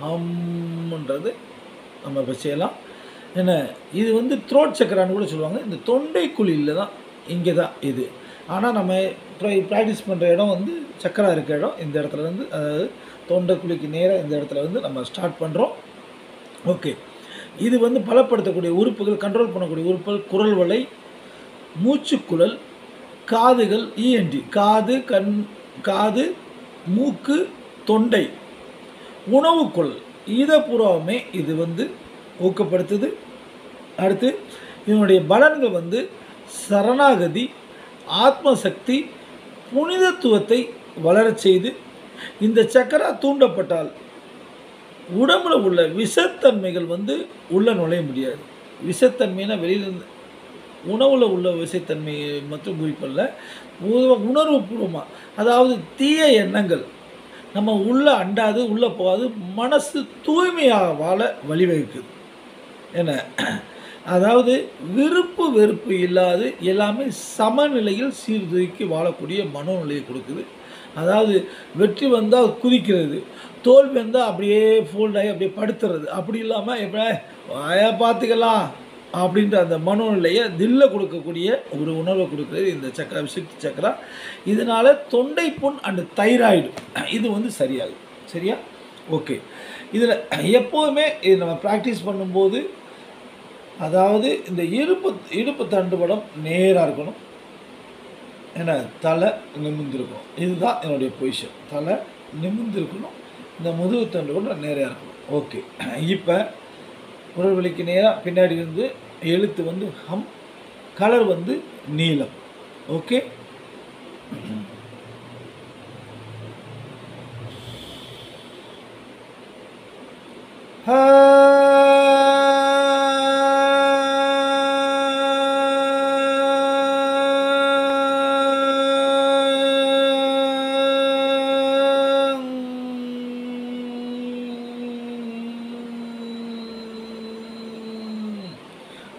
ஹம்ன்றது நம்ம இப்போ செய்யலாம். என்ன இது வந்து த்ரோட் சக்கரான்னு கூட சொல்லுவாங்க. இந்த தொண்டை குழியில் தான், இங்கே தான் இது. ஆனால் நம்ம ப்ராக்டிஸ் பண்ணுற இடம் வந்து சக்கரா இருக்க இடம் இந்த இடத்துல வந்து, அதாவது தொண்டை குழிக்கு நேராக இந்த இடத்துல வந்து நம்ம ஸ்டார்ட் பண்ணுறோம். ஓகே, இது வந்து பலப்படுத்தக்கூடிய உறுப்புகள், கண்ட்ரோல் பண்ணக்கூடிய உறுப்புகள் குரல் வலை, மூச்சுக்குழல், காதுகள், இஎன்டி காது, கண், காது, மூக்கு, தொண்டை, உணவுக்குழல், இதை பூராவுமே இது வந்து ஊக்கப்படுத்துது. அடுத்து இதனுடைய பலன்கள் வந்து சரணாகதி, ஆத்மசக்தி, புனிதத்துவத்தை வளரச் செய்து, இந்த சக்கரா தூண்டப்பட்டால் உடம்புல உள்ள விஷத்தன்மைகள் வந்து உள்ளே நுழைய முடியாது. விஷத்தன்மைனா வெளியிலேருந்து உணவில் உள்ள விஷத்தன்மை மற்றும் குறிப்பல்ல, உணர்வு பூர்வமாக, அதாவது தீய எண்ணங்கள் நம்ம உள்ளே அண்டாது, உள்ளே போகாது, மனசு தூய்மையாக வாழ வழிவகுக்குது. என்ன, அதாவது விருப்பு வெறுப்பு இல்லாது எல்லாமே சமநிலையில் சீர்தூக்கி வாழக்கூடிய மனோநிலையை கொடுக்குது. அதாவது வெற்றி வந்தால் குதிக்கிறது, தோல்வி வந்தால் அப்படியே ஃபோல்டாகி அப்படியே படுத்துறது, அப்படி இல்லாமல் எப்படியா பார்த்துக்கலாம் அப்படின்ற அந்த மனோநிலையை தில்ல கொடுக்கக்கூடிய ஒரு உணர்வை கொடுக்குறது இந்த சக்கரா, விசுக்தி சக்கரா. இதனால் தொண்டை புண் அண்டு தைராய்டு இது வந்து சரியாகும். சரியா? ஓகே. இதில் எப்போதுமே இது நம்ம ப்ராக்டிஸ் பண்ணும்போது, அதாவது இந்த இடுப்பு தண்டுவடம் நேராக இருக்கணும். ஏன்னா தலை நிமிர்ந்திருக்கணும். இதுதான் என்னுடைய பொசிஷன். தலை நிமிர்ந்திருக்கணும், இந்த முதுகு தண்டுவடம் நேராக இருக்கணும். ஓகே. இப்போ உடல் வலிக்கு நேராக பின்னாடி வந்து எழுத்து வந்து ஹம், கலர் வந்து நீலம். ஓகே.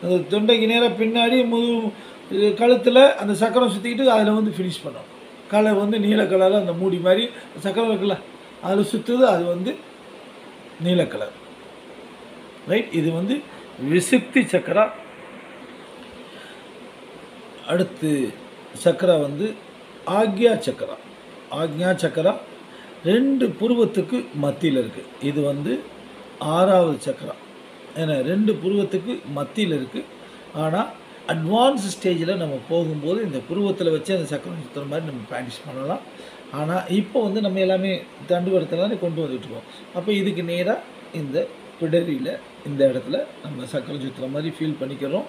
அந்த தொண்டைக்கு நேராக பின்னாடி கழுத்தில் அந்த சக்கரம் சுற்றிக்கிட்டு அதில் வந்து ஃபினிஷ் பண்ணோம். கலர் வந்து நீல கலரில் அந்த மூடி மாதிரி சக்கரம் இருக்குல்ல, அதில் சுற்றுது, அது வந்து நீல கலர். ரைட். இது வந்து விசுக்தி சக்கரா. அடுத்து சக்கரா வந்து ஆக்ஞா சக்கரா. ஆக்ஞா சக்கரா 2 புருவத்துக்கு மத்தியில் இருக்குது. இது வந்து 6வது சக்கரா. ஏன்னா 2 புருவத்துக்கு மத்தியில் இருக்குது. ஆனால் அட்வான்ஸ் ஸ்டேஜில் நம்ம போகும்போது இந்த புருவத்தில் வச்சு அந்த சக்கரம் சுற்றுற மாதிரி நம்ம ப்ராக்டிஸ் பண்ணலாம். ஆனால் இப்போ வந்து நம்ம எல்லாமே தண்டுவடத்தில் கொண்டு வந்துட்டுருக்கோம். அப்போ இதுக்கு நேராக இந்த பிடரியில் இந்த இடத்துல நம்ம சக்கரம் சுற்றுற மாதிரி ஃபீல் பண்ணிக்கிறோம்.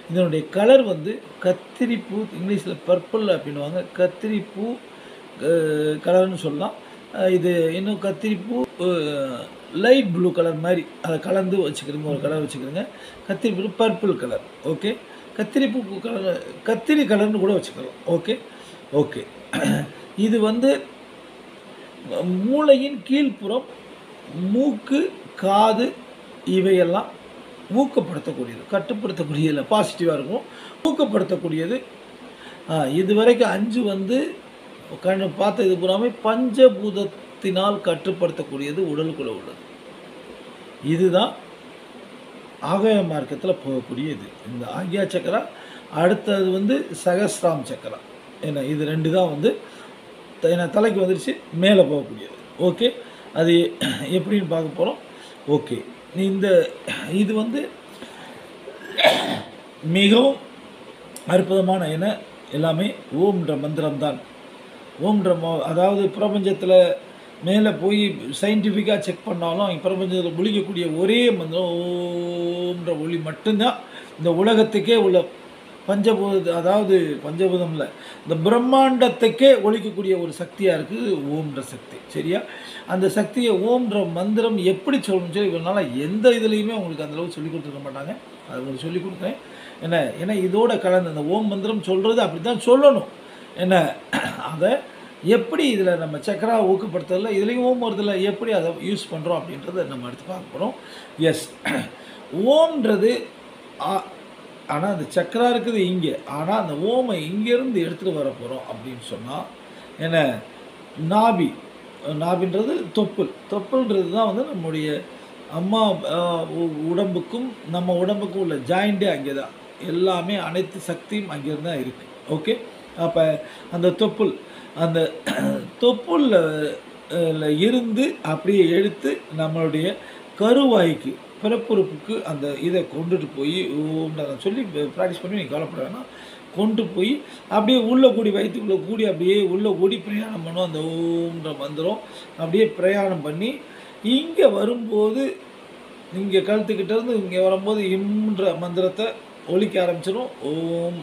இதனுடைய கலர் வந்து கத்திரிப்பூ, இங்கிலீஷில் பர்பிள் அப்படின்வாங்க, கத்திரிப்பூ கலர்னு சொல்லலாம். இது இன்னும் கத்திரிப்பூ லைட் ப்ளூ கலர் மாதிரி அதை கலந்து வச்சுக்கிறோங்க, ஒரு கலர் வச்சுக்கிறோங்க. கத்திரிப்பூ பர்பிள் கலர். ஓகே. கத்திரிப்பூ கலர், கத்திரி கலர்னு கூட வச்சுக்கலாம். ஓகே. ஓகே. இது வந்து மூளையின் கீழ்ப்புறம் மூக்கு, காது இவையெல்லாம் ஊக்கப்படுத்தக்கூடியது, கட்டுப்படுத்தக்கூடியதில் பாசிட்டிவாக இருக்கும், ஊக்கப்படுத்தக்கூடியது. இது வரைக்கும் 5 வந்து கண்ணு பார்த்த இது பூராமே பஞ்சபூதத்தினால் கட்டுப்படுத்தக்கூடியது உடலுக்குள்ளே உள்ளது. இதுதான் ஆகாய மார்க்கத்தில் போகக்கூடிய இது இந்த ஆக்ஞா சக்கரா. அடுத்தது வந்து சகஸ்ராம் சக்கரா. ஏன்னா இது 2 தான் வந்து ஏன்னா தலைக்கு வந்துருச்சு, மேலே போகக்கூடியது. ஓகே. அது எப்படின்னு பார்க்க போகிறோம். ஓகே. இது வந்து மிகவும் அற்புதமான, ஏன்னா எல்லாமே ஓம்ன்ற மந்திரம்தான். ஓம்ன்ற அதாவது பிரபஞ்சத்தில் மேலே போய் சயின்டிஃபிக்காக செக் பண்ணாலும் பிரபஞ்சத்தில் ஒழிக்கக்கூடிய ஒரே மந்திரம் ஓம்ன்ற ஒளி மட்டும்தான் இந்த உலகத்துக்கே உள்ள பஞ்சபூத, அதாவது பஞ்சபூதம் இல்லை, இந்த பிரம்மாண்டத்துக்கே ஒழிக்கக்கூடிய ஒரு சக்தியாக இருக்குது ஓம்ன்ற சக்தி. சரியா? அந்த சக்தியை ஓம்ன்ற மந்திரம் எப்படி சொல்லணும்னு சொல்லி இவனால் எந்த இதுலேயுமே உங்களுக்கு அந்தளவு சொல்லிக் கொடுத்துருக்க மாட்டாங்க. அது உங்களுக்கு சொல்லிக் கொடுத்தேன். ஏன்னா இதோட கலந்து அந்த ஓம் மந்திரம் சொல்கிறது அப்படி தான் சொல்லணும். என்ன, அதை எப்படி இதில் நம்ம சக்கரா ஊக்கப்படுத்துறதில்ல, இதுலேயும் ஓம் வருதில்ல, எப்படி அதை யூஸ் பண்ணுறோம் அப்படின்றத நம்ம எடுத்து பார்க்க போகிறோம். எஸ், ஓம்ன்றது ஆனால் அந்த சக்கரா இருக்குது இங்கே, ஆனால் அந்த ஓமை இங்கேருந்து எடுத்துகிட்டு வர போகிறோம் அப்படின்னு சொன்னால் என்ன, நாபின்றது தொப்புள்ன்றது தான் வந்து நம்முடைய அம்மா உடம்புக்கும் நம்ம உடம்புக்கும் உள்ள ஜாயிண்டே அங்கே தான், எல்லாமே அனைத்து சக்தியும் அங்கேருந்து தான் இருக்குது. ஓகே. அப்போ அந்த அந்த தொப்புளில் இருந்து அப்படியே எடுத்து நம்மளுடைய கருவாய்க்கு, பிறப்புறுப்புக்கு அந்த இதை கொண்டுட்டு போய் ஓம்ன்றதை சொல்லி ப்ராக்டிஸ் பண்ணி நீங்கள் கவலைப்பட வேணாம், கொண்டு போய் அப்படியே உள்ளே கூடி வயிற்றுக்குள்ளே கூடி அப்படியே உள்ளே கூடி பிரயாணம் பண்ணும். அந்த ஓம்ன்ற மந்திரம் அப்படியே பிரயாணம் பண்ணி இங்கே வரும்போது, இங்கே கழுத்துக்கிட்டேருந்து இங்கே வரும்போது இம்ன்ற மந்திரத்தை ஒலிக்க ஆரம்பிச்சிடும். ஓம்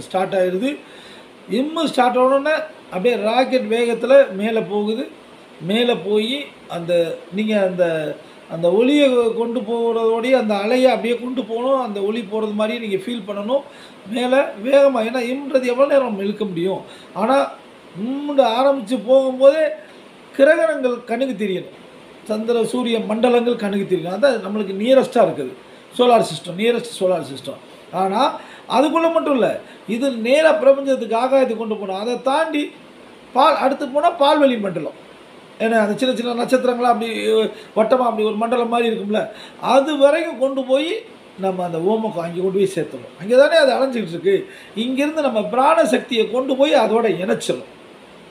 ஸ்டார்ட் ஆகிடுது. ஸ்டார்ட் ஆனோடனே அப்படியே ராக்கெட் வேகத்தில் மேலே போகுது. மேலே போய் நீங்கள் அந்த ஒளியை கொண்டு போகிறதோடைய அந்த அலையை அப்படியே கொண்டு போகணும், அந்த ஒளி போகிறது மாதிரியே நீங்கள் ஃபீல் பண்ணணும். மேலே வேகமாக, ஏன்னா இம்ன்றது எவ்வளோ நேரம் நம்ம இழுக்க முடியும். ஆனால் ஆரம்பித்து போகும்போதே கிரகணங்கள் கண்ணுக்கு தெரியணும், சந்திர சூரிய மண்டலங்கள் கண்ணுக்கு தெரியணும். அதான் நம்மளுக்கு நியரஸ்ட்டாக இருக்குது solar system, nearest solar system. ஆனால் அதுக்குள்ளே மட்டும் இல்லை, இது நேராக பிரபஞ்சத்துக்கு ஆகாயத்தை கொண்டு போகணும். அதை தாண்டி அடுத்து போனால் பால்வெளி மண்டலம், ஏன்னா அந்த சின்ன சின்ன நட்சத்திரங்களாக அப்படி வட்டமாக அப்படி ஒரு மண்டலம் மாதிரி இருக்கும்ல, அது வரைக்கும் கொண்டு போய் நம்ம அந்த ஓமக்கம் அங்கே கொண்டு போய் சேர்த்துணும். அங்கே தானே அது அலைஞ்சிக்கிட்டு இருக்குது. இங்கேருந்து நம்ம பிராண சக்தியை கொண்டு போய் அதோட இணைச்சிடும்,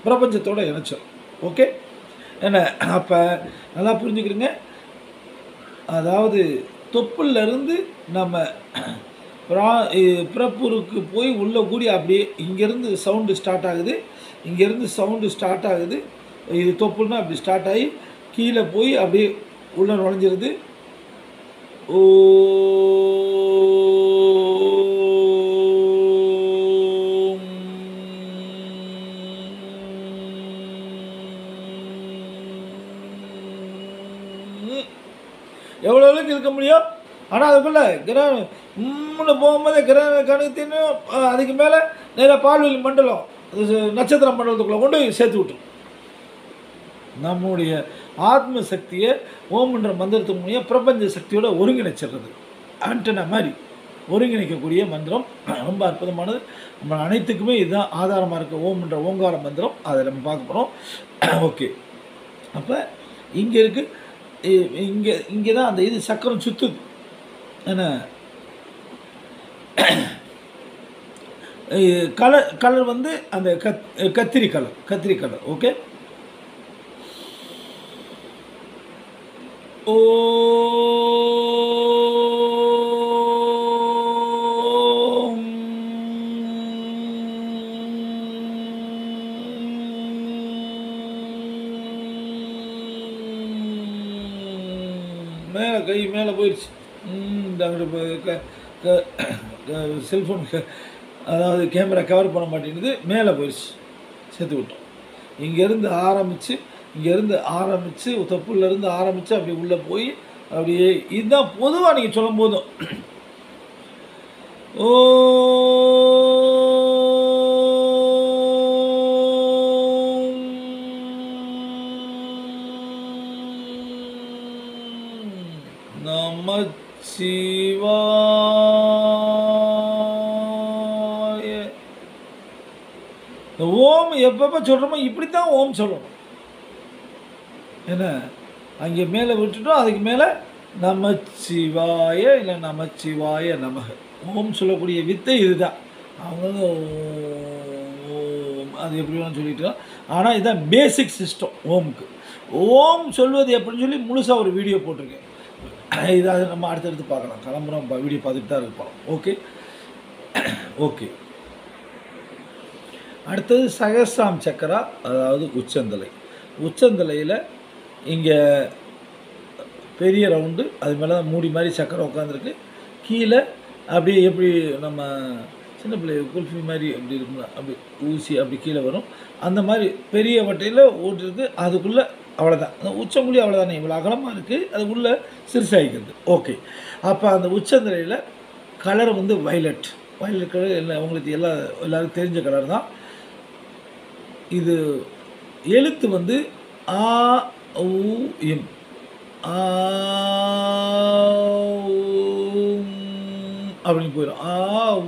பிரபஞ்சத்தோடு இணைச்சிடும். ஓகே, என்ன அப்போ நல்லா புரிஞ்சுக்கிறீங்க. அதாவது தொப்புலேருந்து நம்ம பிறப்புருக்கு போய் உள்ளே கூடி அப்படியே இங்கேருந்து சவுண்டு ஸ்டார்ட் ஆகுது, இங்கேருந்து சவுண்டு ஸ்டார்ட் ஆகுது. இது தொப்புன்னா அப்படி ஸ்டார்ட் ஆகி கீழே போய் அப்படியே உள்ளே நுழைஞ்சிருது. ஓ எவ்வளோ அளவுக்கு இருக்க முடியும். ஆனால் அதுக்குள்ளே கிரகணம் போகும்போதே கணக்குத்தின்னு அதுக்கு மேலே நேராக பால்வெளி மண்டலம் நட்சத்திர மண்டலத்துக்குள்ளே கொண்டு போய் சேர்த்து விட்டுரும். நம்முடைய ஆத்ம சக்தியை ஓம்ன்ற மந்திரத்துக்கு மூலியம் பிரபஞ்ச சக்தியோட ஒருங்கிணைச்சிடுறது. ஆண்டனா மாதிரி ஒருங்கிணைக்கக்கூடிய மந்திரம் ரொம்ப அற்புதமானது. நம்ம அனைத்துக்குமே இதுதான் ஆதாரமாக இருக்க ஓம்ன்ற ஓங்கார மந்திரம். அதை நம்ம பார்க்க போகிறோம். ஓகே, அப்போ இங்கே இருக்குது, இங்கே தான் அந்த இது சக்கரம் சுற்றுது. என்ன கலர் வந்து அந்த கத்திரி கலர். ஓகே, ஓ மேலே கை மேலே போயிடுச்சு. செல்ஃபோன் அதாவது கேமரா கவர் பண்ண மாட்டேங்குது, மேலே போயிடுச்சு, சேர்த்து விட்டோம். இங்கேருந்து ஆரம்பித்து தொப்புலேருந்து ஆரம்பித்து அப்படி உள்ளே போய் அப்படியே இதுதான் பொதுவாக நீங்கள் சொல்லும் போதும் ஓ நமச்சிவாய. ஓம் எப்பப்போ சொல்கிறோமோ இப்படி தான் ஓம் சொல்லணும். என்ன அங்கே மேலே விட்டுட்டோம், அதுக்கு மேலே நமச்சிவாய இல்லை நமச்சிவாய நமக. ஓம் சொல்லக்கூடிய வித்தை இதுதான். அவங்க அது எப்படி வேணும் சொல்லிட்டோம். ஆனால் இதுதான் பேசிக் சிஸ்டம் ஓமுக்கு. ஓம் சொல்வது எப்படின்னு சொல்லி முழுசாக ஒரு வீடியோ போட்டிருக்கேன். இதாவது நம்ம அடுத்தடுத்து பார்க்கலாம். கிளம்புறோம், வீடியோ பார்த்துட்டு தான் இருப்போம். ஓகே, அடுத்தது சகஸ்ராம் சக்கரா, அதாவது உச்சந்தலையில் இங்கே பெரிய ரவுண்டு, அது மேலே தான் மூடி மாதிரி சக்கரம் உட்காந்துருக்கு. கீழே அப்படியே எப்படி நம்ம சின்ன பிள்ளை குல்ஃபி மாதிரி அப்படி இருக்குங்களா, அப்படி ஊசி அப்படி கீழே வரும். அந்த மாதிரி பெரிய வட்டையில் ஓட்டுருக்கு. அதுக்குள்ளே அவ்வளோதான், அந்த உச்சங்குழி அவ்வளோதானே, இவ்வளோ அகலமாக இருக்குது, அதுக்குள்ளே சிறுசாகிக்கிறது. ஓகே, அப்போ அந்த உச்சந்தலையில் கலர் வந்து வயலட் கலர். எல்லாம் உங்களுக்கு எல்லாருக்கும் தெரிஞ்ச கலர் தான். இது எழுத்து வந்து ஆ ஊ இம், ஆ அப்படின்னு போயிடும். ஆ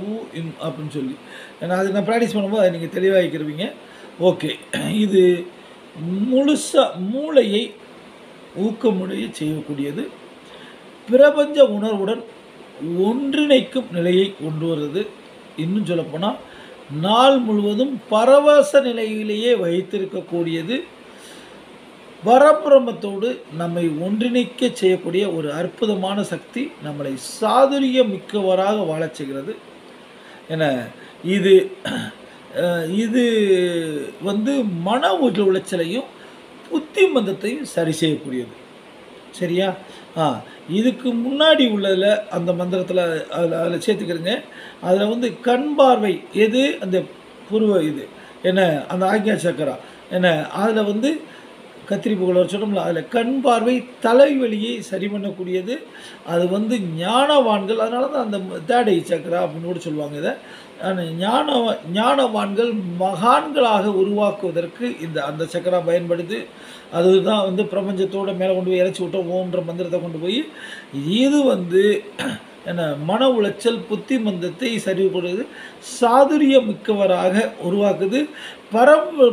ஊ இம் அப்படின்னு சொல்லி, ஏன்னா அது நான் ப்ராக்டிஸ் பண்ணும்போது அதை நீங்கள் தெளிவாகிக்கிறவீங்க. ஓகே, இது முழுசாக மூளையை ஊக்கமுடைய செய்யக்கூடியது. பிரபஞ்ச உணர்வுடன் ஒன்றிணைக்கும் நிலையை கொண்டு வருது. இன்னும் சொல்லப்போனால் நாள் முழுவதும் பரவச நிலையிலேயே வைத்திருக்கக்கூடியது. பரபிரமத்தோடு நம்மை ஒன்றிணைக்க செய்யக்கூடிய ஒரு அற்புதமான சக்தி நம்மளை சாதுரிய மிக்கவராக வாழச் செய்கிறது. என இது வந்து மன உளைச்சலையும் புத்தி மந்தத்தையும் சரி செய்யக்கூடியது. சரியா? இதுக்கு முன்னாடி உள்ளதில் அந்த மந்திரத்தில் அதில் சேர்த்துக்கிறேங்க. அதில் வந்து கண் பார்வை எது, அந்த புருவ இது என்ன, அந்த ஆக்ஞா சக்கரா என்ன, அதில் வந்து கத்திரிப்புகள் சொன்னோம்ல, அதில் கண் பார்வை தலைவலியை சரி பண்ணக்கூடியது. அது வந்து ஞானவான்கள், அதனால தான் அந்த தேர்ட் ஐ சக்கரா அப்படின்னு கூட சொல்லுவாங்க இதை. ஞானவான்கள் மகான்களாக உருவாக்குவதற்கு அந்த சக்கரா பயன்படுது. அதுதான் வந்து பிரபஞ்சத்தோட மேலே கொண்டு போய் இறச்சி விட்டோம் ஓம்ன்ற மந்திரத்தை கொண்டு போய் இது வந்து என்ன மன உளைச்சல் புத்தி மந்தத்தை சரி கொடுக்குது, சாதுரியம் மிக்கவராக உருவாக்குது,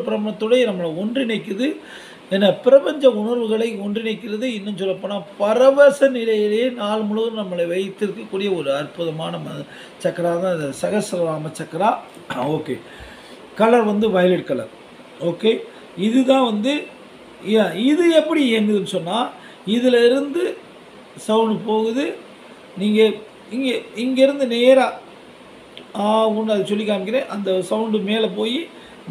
பிரம்மத்துடைய நம்மளை ஒன்றிணைக்குது, என பிரபஞ்ச உணர்வுகளை ஒன்றிணைக்கிறது. இன்னும் சொல்லப்போனால் பரவச நிலையிலேயே நாள் முழுவதும் நம்மளை வைத்திருக்கக்கூடிய ஒரு அற்புதமான சக்கரா தான் இந்த சகஸ்ரநாம சக்கரா. ஓகே, கலர் வந்து வயலட் கலர். ஓகே, இதுதான் வந்து இது எப்படி இயங்குதுன்னு சொன்னால், இதில் இருந்து சவுண்டு போகுது. நீங்கள் இங்கேருந்து நேராக ஒன்று அதை சொல்லி காமிக்கிறேன். அந்த சவுண்டு மேலே போய்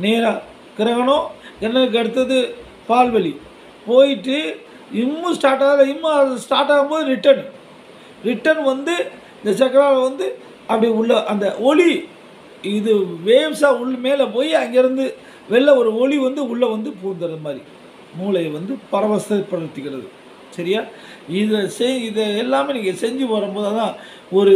நேராக கிரகணம், கிரகணுக்கு அடுத்தது பால்வலி போயிட்டு இன்னும் ஸ்டார்ட் ஆகலை. இன்னும் அது ஸ்டார்ட் ஆகும்போது ரிட்டன் வந்து இந்த சக்கராவில் வந்து அப்படி உள்ள அந்த ஒளி இது வேவ்ஸாக மேலே போய் அங்கேருந்து வெளில ஒரு ஒளி வந்து உள்ளே வந்து பூந்துடுற மாதிரி மூளையை வந்து பரவசப்படுத்திக்கிறது. சரியா? இதை எல்லாமே நீங்கள் செஞ்சு வரும்போது தான் ஒரு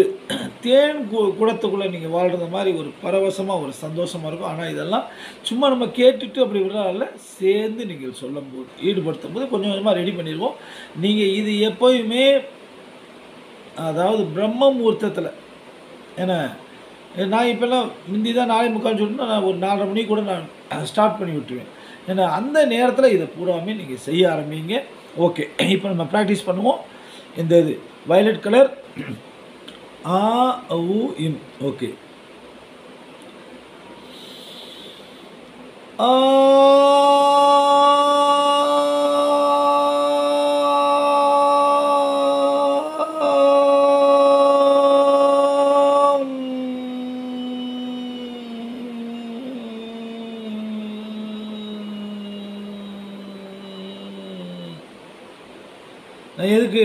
தேன் குடத்துக்குள்ளே நீங்கள் வாழ்கிறது மாதிரி ஒரு பரவசமாக ஒரு சந்தோஷமாக இருக்கும். ஆனால் இதெல்லாம் சும்மா நம்ம கேட்டுட்டு அப்படி விடுறதால சேர்ந்து நீங்கள் சொல்லும்போது ஈடுபடுத்தும் போது கொஞ்சம் கொஞ்சமாக ரெடி பண்ணிடுவோம். நீங்கள் இது எப்போயுமே அதாவது பிரம்ம முகூர்த்தத்தில், ஏன்னா நான் இப்போல்லாம் முந்தி தான் 4:45 சொல்லிட்டு நான் ஒரு 4:30 மணிக்கு கூட நான் ஸ்டார்ட் பண்ணி விட்டுருவேன். ஏன்னா அந்த நேரத்தில் இதை பூராமே நீங்கள் செய்ய ஆரம்பிங்க. ஓகே, இப்போ நம்ம ப்ராக்டிஸ் பண்ணுவோம். இந்த இது வயலட் கலர் ஆ ஊ இம். ஓகே, ஆ நான் எதுக்கு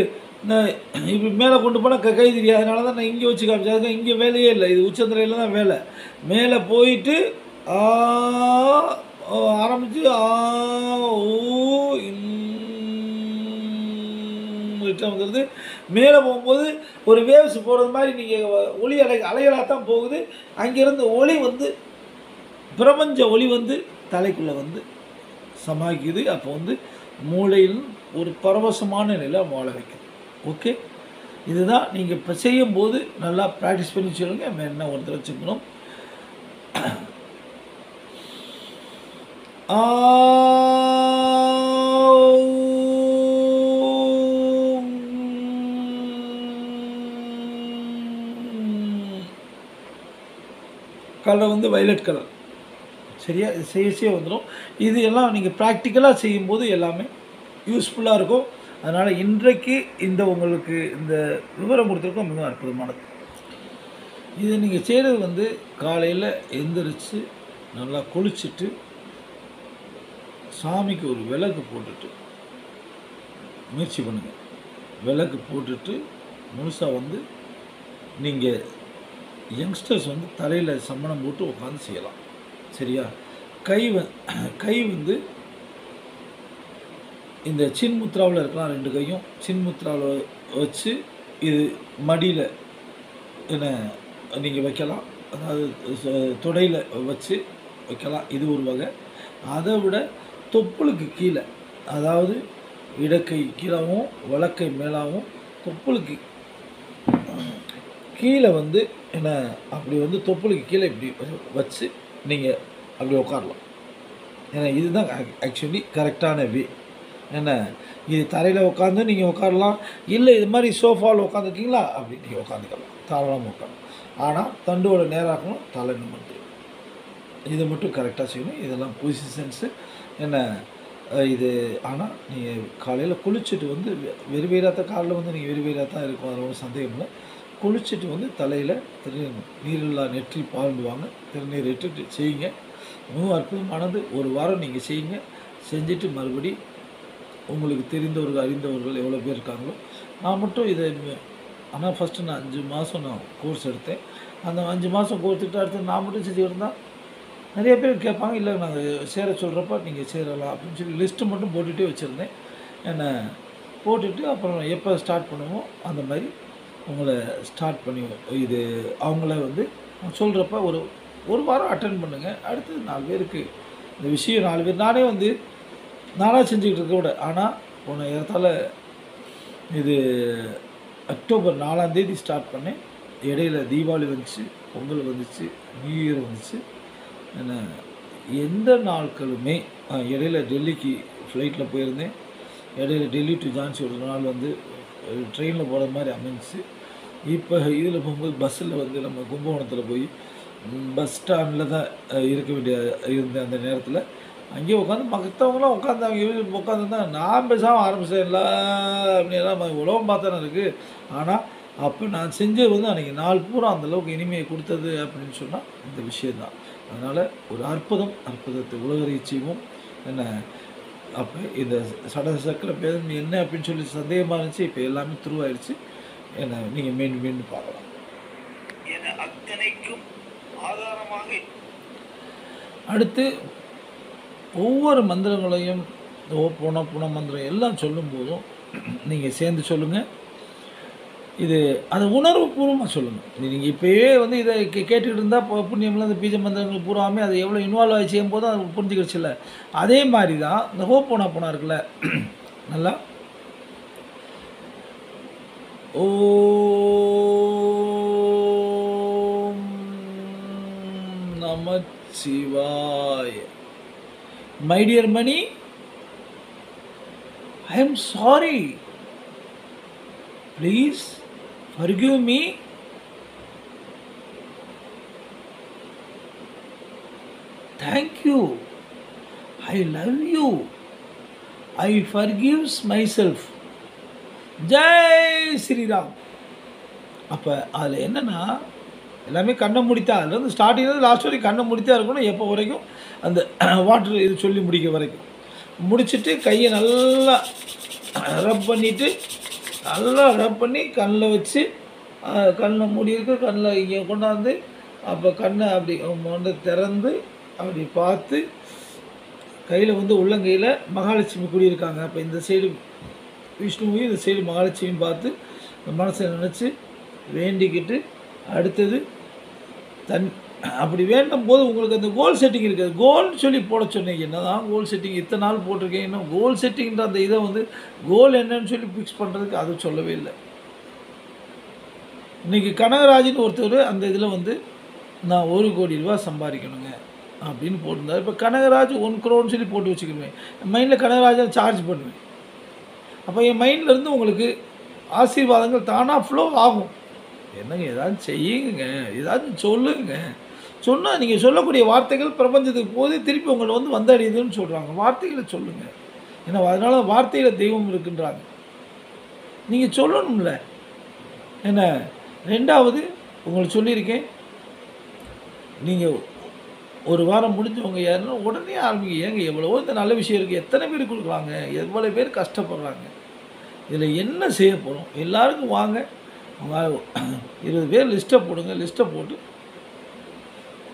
நான் இப்படி மேலே கொண்டு போனால் கை தெரியாது, அதனால தான் நான் இங்கே வச்சு காமிச்சேன். அதுக்கு இங்கே வேலையே இல்லை, இது உச்சந்திரையில் தான் வேலை. மேலே போயிட்டு ஆரம்பித்து ரிட்டன் வந்துடுது. மேலே போகும்போது ஒரு வேவ்ஸ் போகிறது மாதிரி நீங்கள் ஒளி அலைகளாக தான் போகுது. அங்கேருந்து ஒளி வந்து பிரபஞ்ச ஒளி வந்து தலைக்குள்ளே வந்து சமாளிக்குது. அப்போ வந்து மூளையில் ஒரு பரவசமான நிலை வாழ வைக்குது. ஓகே, இதுதான் நீங்கள் இப்போ செய்யும்போது நல்லா ப்ராக்டிஸ் பண்ணி சொல்லுங்க. என்ன ஒரு தடவை வச்சுக்கணும். கலர் வந்து வயலட் கலர். சரியா? இது செய்ய வந்துடும். இது எல்லாம் நீங்கள் ப்ராக்டிக்கலாக செய்யும்போது எல்லாமே யூஸ்ஃபுல்லாக இருக்கும். அதனால் இன்றைக்கு உங்களுக்கு இந்த விவரம் கொடுத்துருக்கோம், மிகவும் அற்புதமானது. இதை நீங்கள் செய்கிறது வந்து காலையில் எந்திரிச்சு நல்லா குளிச்சுட்டு சாமிக்கு ஒரு விளக்கு போட்டுட்டு முயற்சி பண்ணுங்கள். விளக்கு போட்டுட்டு முழுசாக வந்து நீங்கள் யங்ஸ்டர்ஸ் வந்து தலையில் சம்மணம் போட்டு உட்காந்து செய்யலாம். சரியா? கை வந்து இந்த சின்முத்ராவில் இருக்கலாம். 2 கையும் சின்முத்ராவில் வச்சு இது மடியில் என்ன நீங்கள் வைக்கலாம். அதாவது தொடையில் வச்சு வைக்கலாம். இது ஒரு வகை. அதை விட தொப்புளுக்கு கீழே, அதாவது இடக்கை கீழாகவும் வலக்கை மேலாகவும் தொப்புளுக்கு கீழே வந்து என்ன அப்படி வந்து தொப்புளுக்கு கீழே இப்படி வச்சு நீங்கள் அப்படி உட்காரலாம். ஏன்னா இதுதான் ஆக்சுவலி கரெக்டான வே. என்ன இது தரையில் உட்காந்து நீங்கள் உட்காரலாம், இல்லை இது மாதிரி சோஃபாவில் உட்காந்துருக்கீங்களா அப்படி நீங்கள் உட்காந்துக்கலாம், தாராளமாக உட்காரலாம். ஆனால் தண்டோட நேராகணும், தலை நிமிர்ந்து. இதை மட்டும் கரெக்டாக செய்யணும். இதெல்லாம் பொசிஷன்ஸு என்ன இது. ஆனால் நீங்கள் காலையில் குளிச்சுட்டு வந்து வெறுவீராக காலையில் வந்து நீங்கள் வெறுவீராக தான் இருக்கும், அதில் ஒன்றும் சந்தேகம் இல்லை. குளிச்சுட்டு வந்து தலையில் நீரில்லா நெற்றி பாழ்ந்து வாங்க, திருநீர் இட்டுட்டு செய்யுங்க. மிகவும் அற்புதமானது. ஒரு வாரம் நீங்கள் செய்யுங்க. செஞ்சுட்டு மறுபடி உங்களுக்கு தெரிந்தவர்கள் அறிந்தவர்கள் எவ்வளோ பேர் இருக்காங்களோ, நான் மட்டும் இதை ஆனால் ஃபஸ்ட்டு நான் 5 மாதம் நான் கோர்ஸ் எடுத்தேன். அந்த 5 மாதம் கோர்ஸ் எடுத்து அடுத்து நான் மட்டும் செஞ்சுக்கிட்டு இருந்தால் நிறைய பேர் கேட்பாங்க, இல்லை நாங்கள் சேர சொல்கிறப்ப நீங்கள் சேரலாம் அப்படின்னு சொல்லி லிஸ்ட்டு மட்டும் போட்டுகிட்டே வச்சுருந்தேன். என்ன போட்டுட்டு அப்புறம் எப்போ ஸ்டார்ட் பண்ணுவோம் அந்த மாதிரி உங்களை ஸ்டார்ட் பண்ணி இது அவங்கள வந்து சொல்கிறப்ப ஒரு வாரம் அட்டென்ட் பண்ணுங்கள். அடுத்தது 4 பேருக்கு இந்த விஷயம் 4 பேர் நானே வந்து நானாக செஞ்சுக்கிட்டு இருக்க விட, ஆனால் போன இடத்தால இது அக்டோபர் 4ஆம் தேதி ஸ்டார்ட் பண்ணேன். இடையில தீபாவளி வந்துச்சு, பொங்கல் வந்துச்சு, நியூ இயர் வந்துச்சு. என்ன எந்த நாட்களுமே இடையில டெல்லிக்கு ஃப்ளைட்டில் போயிருந்தேன். இடையில டெல்லி டு ஜான்சி ஒரு நாள் வந்து ட்ரெயினில் போகிற மாதிரி அமைஞ்சிச்சு. இப்போ இதில் போகும்போது பஸ்ஸில் வந்து நம்ம கும்பகோணத்தில் போய் பஸ் ஸ்டாண்டில் தான் இருக்க வேண்டிய இருந்தேன். அந்த நேரத்தில் அங்கேயே உட்காந்து மற்றவங்களாம் உட்காந்து அவங்க உட்காந்துருந்தாங்க. நான் பேசாமல் ஆரம்பித்தேன் அப்படின்லாம் உலகம் பார்த்தானே இருக்குது. ஆனால் அப்போ நான் செஞ்சது வந்து அன்றைக்கி நாள் பூரா அந்தளவுக்கு இனிமையை கொடுத்தது அப்படின்னு சொன்னால் இந்த விஷயந்தான். அதனால் ஒரு அற்புதத்தை உலகறிய செய்வோம். என்ன அப்போ இந்த சக்கர பேதம் என்ன அப்படின்னு சொல்லி சந்தேகமாக இருந்துச்சு. இப்போ எல்லாமே துருவாயிடுச்சு. என்ன நீங்கள் மீண்டும் பார்க்கலாம். என அத்தனைக்கும் ஆதாரமாக அடுத்து ஒவ்வொரு மந்திரங்களையும் புன மந்திரம் எல்லாம் சொல்லும்போதும் நீங்கள் சேர்ந்து சொல்லுங்கள். இது அது உணர்வுபூர்வமாக சொல்லுங்கள். நீங்கள் இப்போயே வந்து இதை கேட்டுக்கிட்டு இருந்தால் புண்ணியம்லாம் இந்த பீஜ மந்திரங்கள் பூராமே அது எவ்வளோ இன்வால்வ் ஆகி செய்யும் போது அது புரிஞ்சுக்கிடுச்சு இல்லை. அதே மாதிரி தான் இந்த போனா இருக்குல்ல, நல்லா ஓம் நமச்சிவாய. My dear Mani, I am sorry, please forgive me. Thank you. I love you. I forgives myself. Jai Shriram. அப்போ அதில் என்னென்னா எல்லாமே கண்ணை முடித்தா, அதில் வந்து ஸ்டார்டிங்லேருந்து லாஸ்ட் வரைக்கும் கண்ணை முடித்தா இருக்கணும். எப்போ வரைக்கும் அந்த வாட்டர் இது சொல்லி முடிக்க வரைக்கும் முடிச்சுட்டு கையை நல்லா ரப் பண்ணிவிட்டு நல்லா ரப் பண்ணி கண்ணில் வச்சு கண்ணில் மூடி இருக்கு, கண்ணில் இங்கே கொண்டாந்து அப்போ கண்ணை அப்படி வந்து திறந்து அப்படி பார்த்து கையில் வந்து உள்ளங்கையில் மகாலட்சுமி குடியிருக்காங்க. அப்போ இந்த சைடு விஷ்ணுவையும் இந்த சைடு மகாலட்சுமியும் பார்த்து மனசை நினச்சி வேண்டிக்கிட்டு அடுத்தது அப்படி வேண்டும் போது உங்களுக்கு அந்த கோல் செட்டிங் இருக்குது. கோல்னு சொல்லி போட சொன்னீங்க. என்ன தான் கோல் செட்டிங் இத்தனை நாள் போட்டிருக்கேன், இன்னும் கோல் செட்டிங்கிற அந்த இதை வந்து கோல் என்னன்னு சொல்லி ஃபிக்ஸ் பண்ணுறதுக்கு அது சொல்லவே இல்லை. இன்றைக்கி கனகராஜின்னு ஒருத்தர் அந்த இதில் வந்து நான் 1 கோடி ரூபா சம்பாதிக்கணுங்க அப்படின்னு போட்டிருந்தார். இப்போ கனகராஜ் 1 crore சொல்லி போட்டு வச்சுக்கிடுவேன். மைண்டில் கனகராஜை சார்ஜ் பண்ணுவேன். அப்போ என் மைண்ட்லேருந்து உங்களுக்கு ஆசீர்வாதங்கள் தானாக ஃப்ளோ ஆகும். என்னங்க ஏதாவது செய்யுங்க, ஏதாவது சொல்லுங்க. சொன்னால் நீங்கள் சொல்லக்கூடிய வார்த்தைகள் பிரபஞ்சத்துக்கு போது திருப்பி உங்களை வந்து வந்தடையுதுன்னு சொல்கிறாங்க. வார்த்தைகளை சொல்லுங்கள். ஏன்னா அதனால் வார்த்தையில் தெய்வம் இருக்குன்றாங்க. நீங்கள் சொல்லணும்ல. என்ன 2வது உங்களுக்கு சொல்லியிருக்கேன், நீங்கள் 1 வாரம் முடிஞ்சவங்க யாருன்னா உடனே ஆரம்பிங்க. ஏங்க எவ்வளவோ இந்த நல்ல விஷயம் இருக்குது, எத்தனை பேர் கொடுக்குறாங்க, எவ்வளோ பேர் கஷ்டப்படுறாங்க. இதில் என்ன செய்ய போகிறோம்? எல்லாருக்கும் வாங்க, 20 பேர் லிஸ்ட்டை போடுங்க. லிஸ்ட்டை போட்டு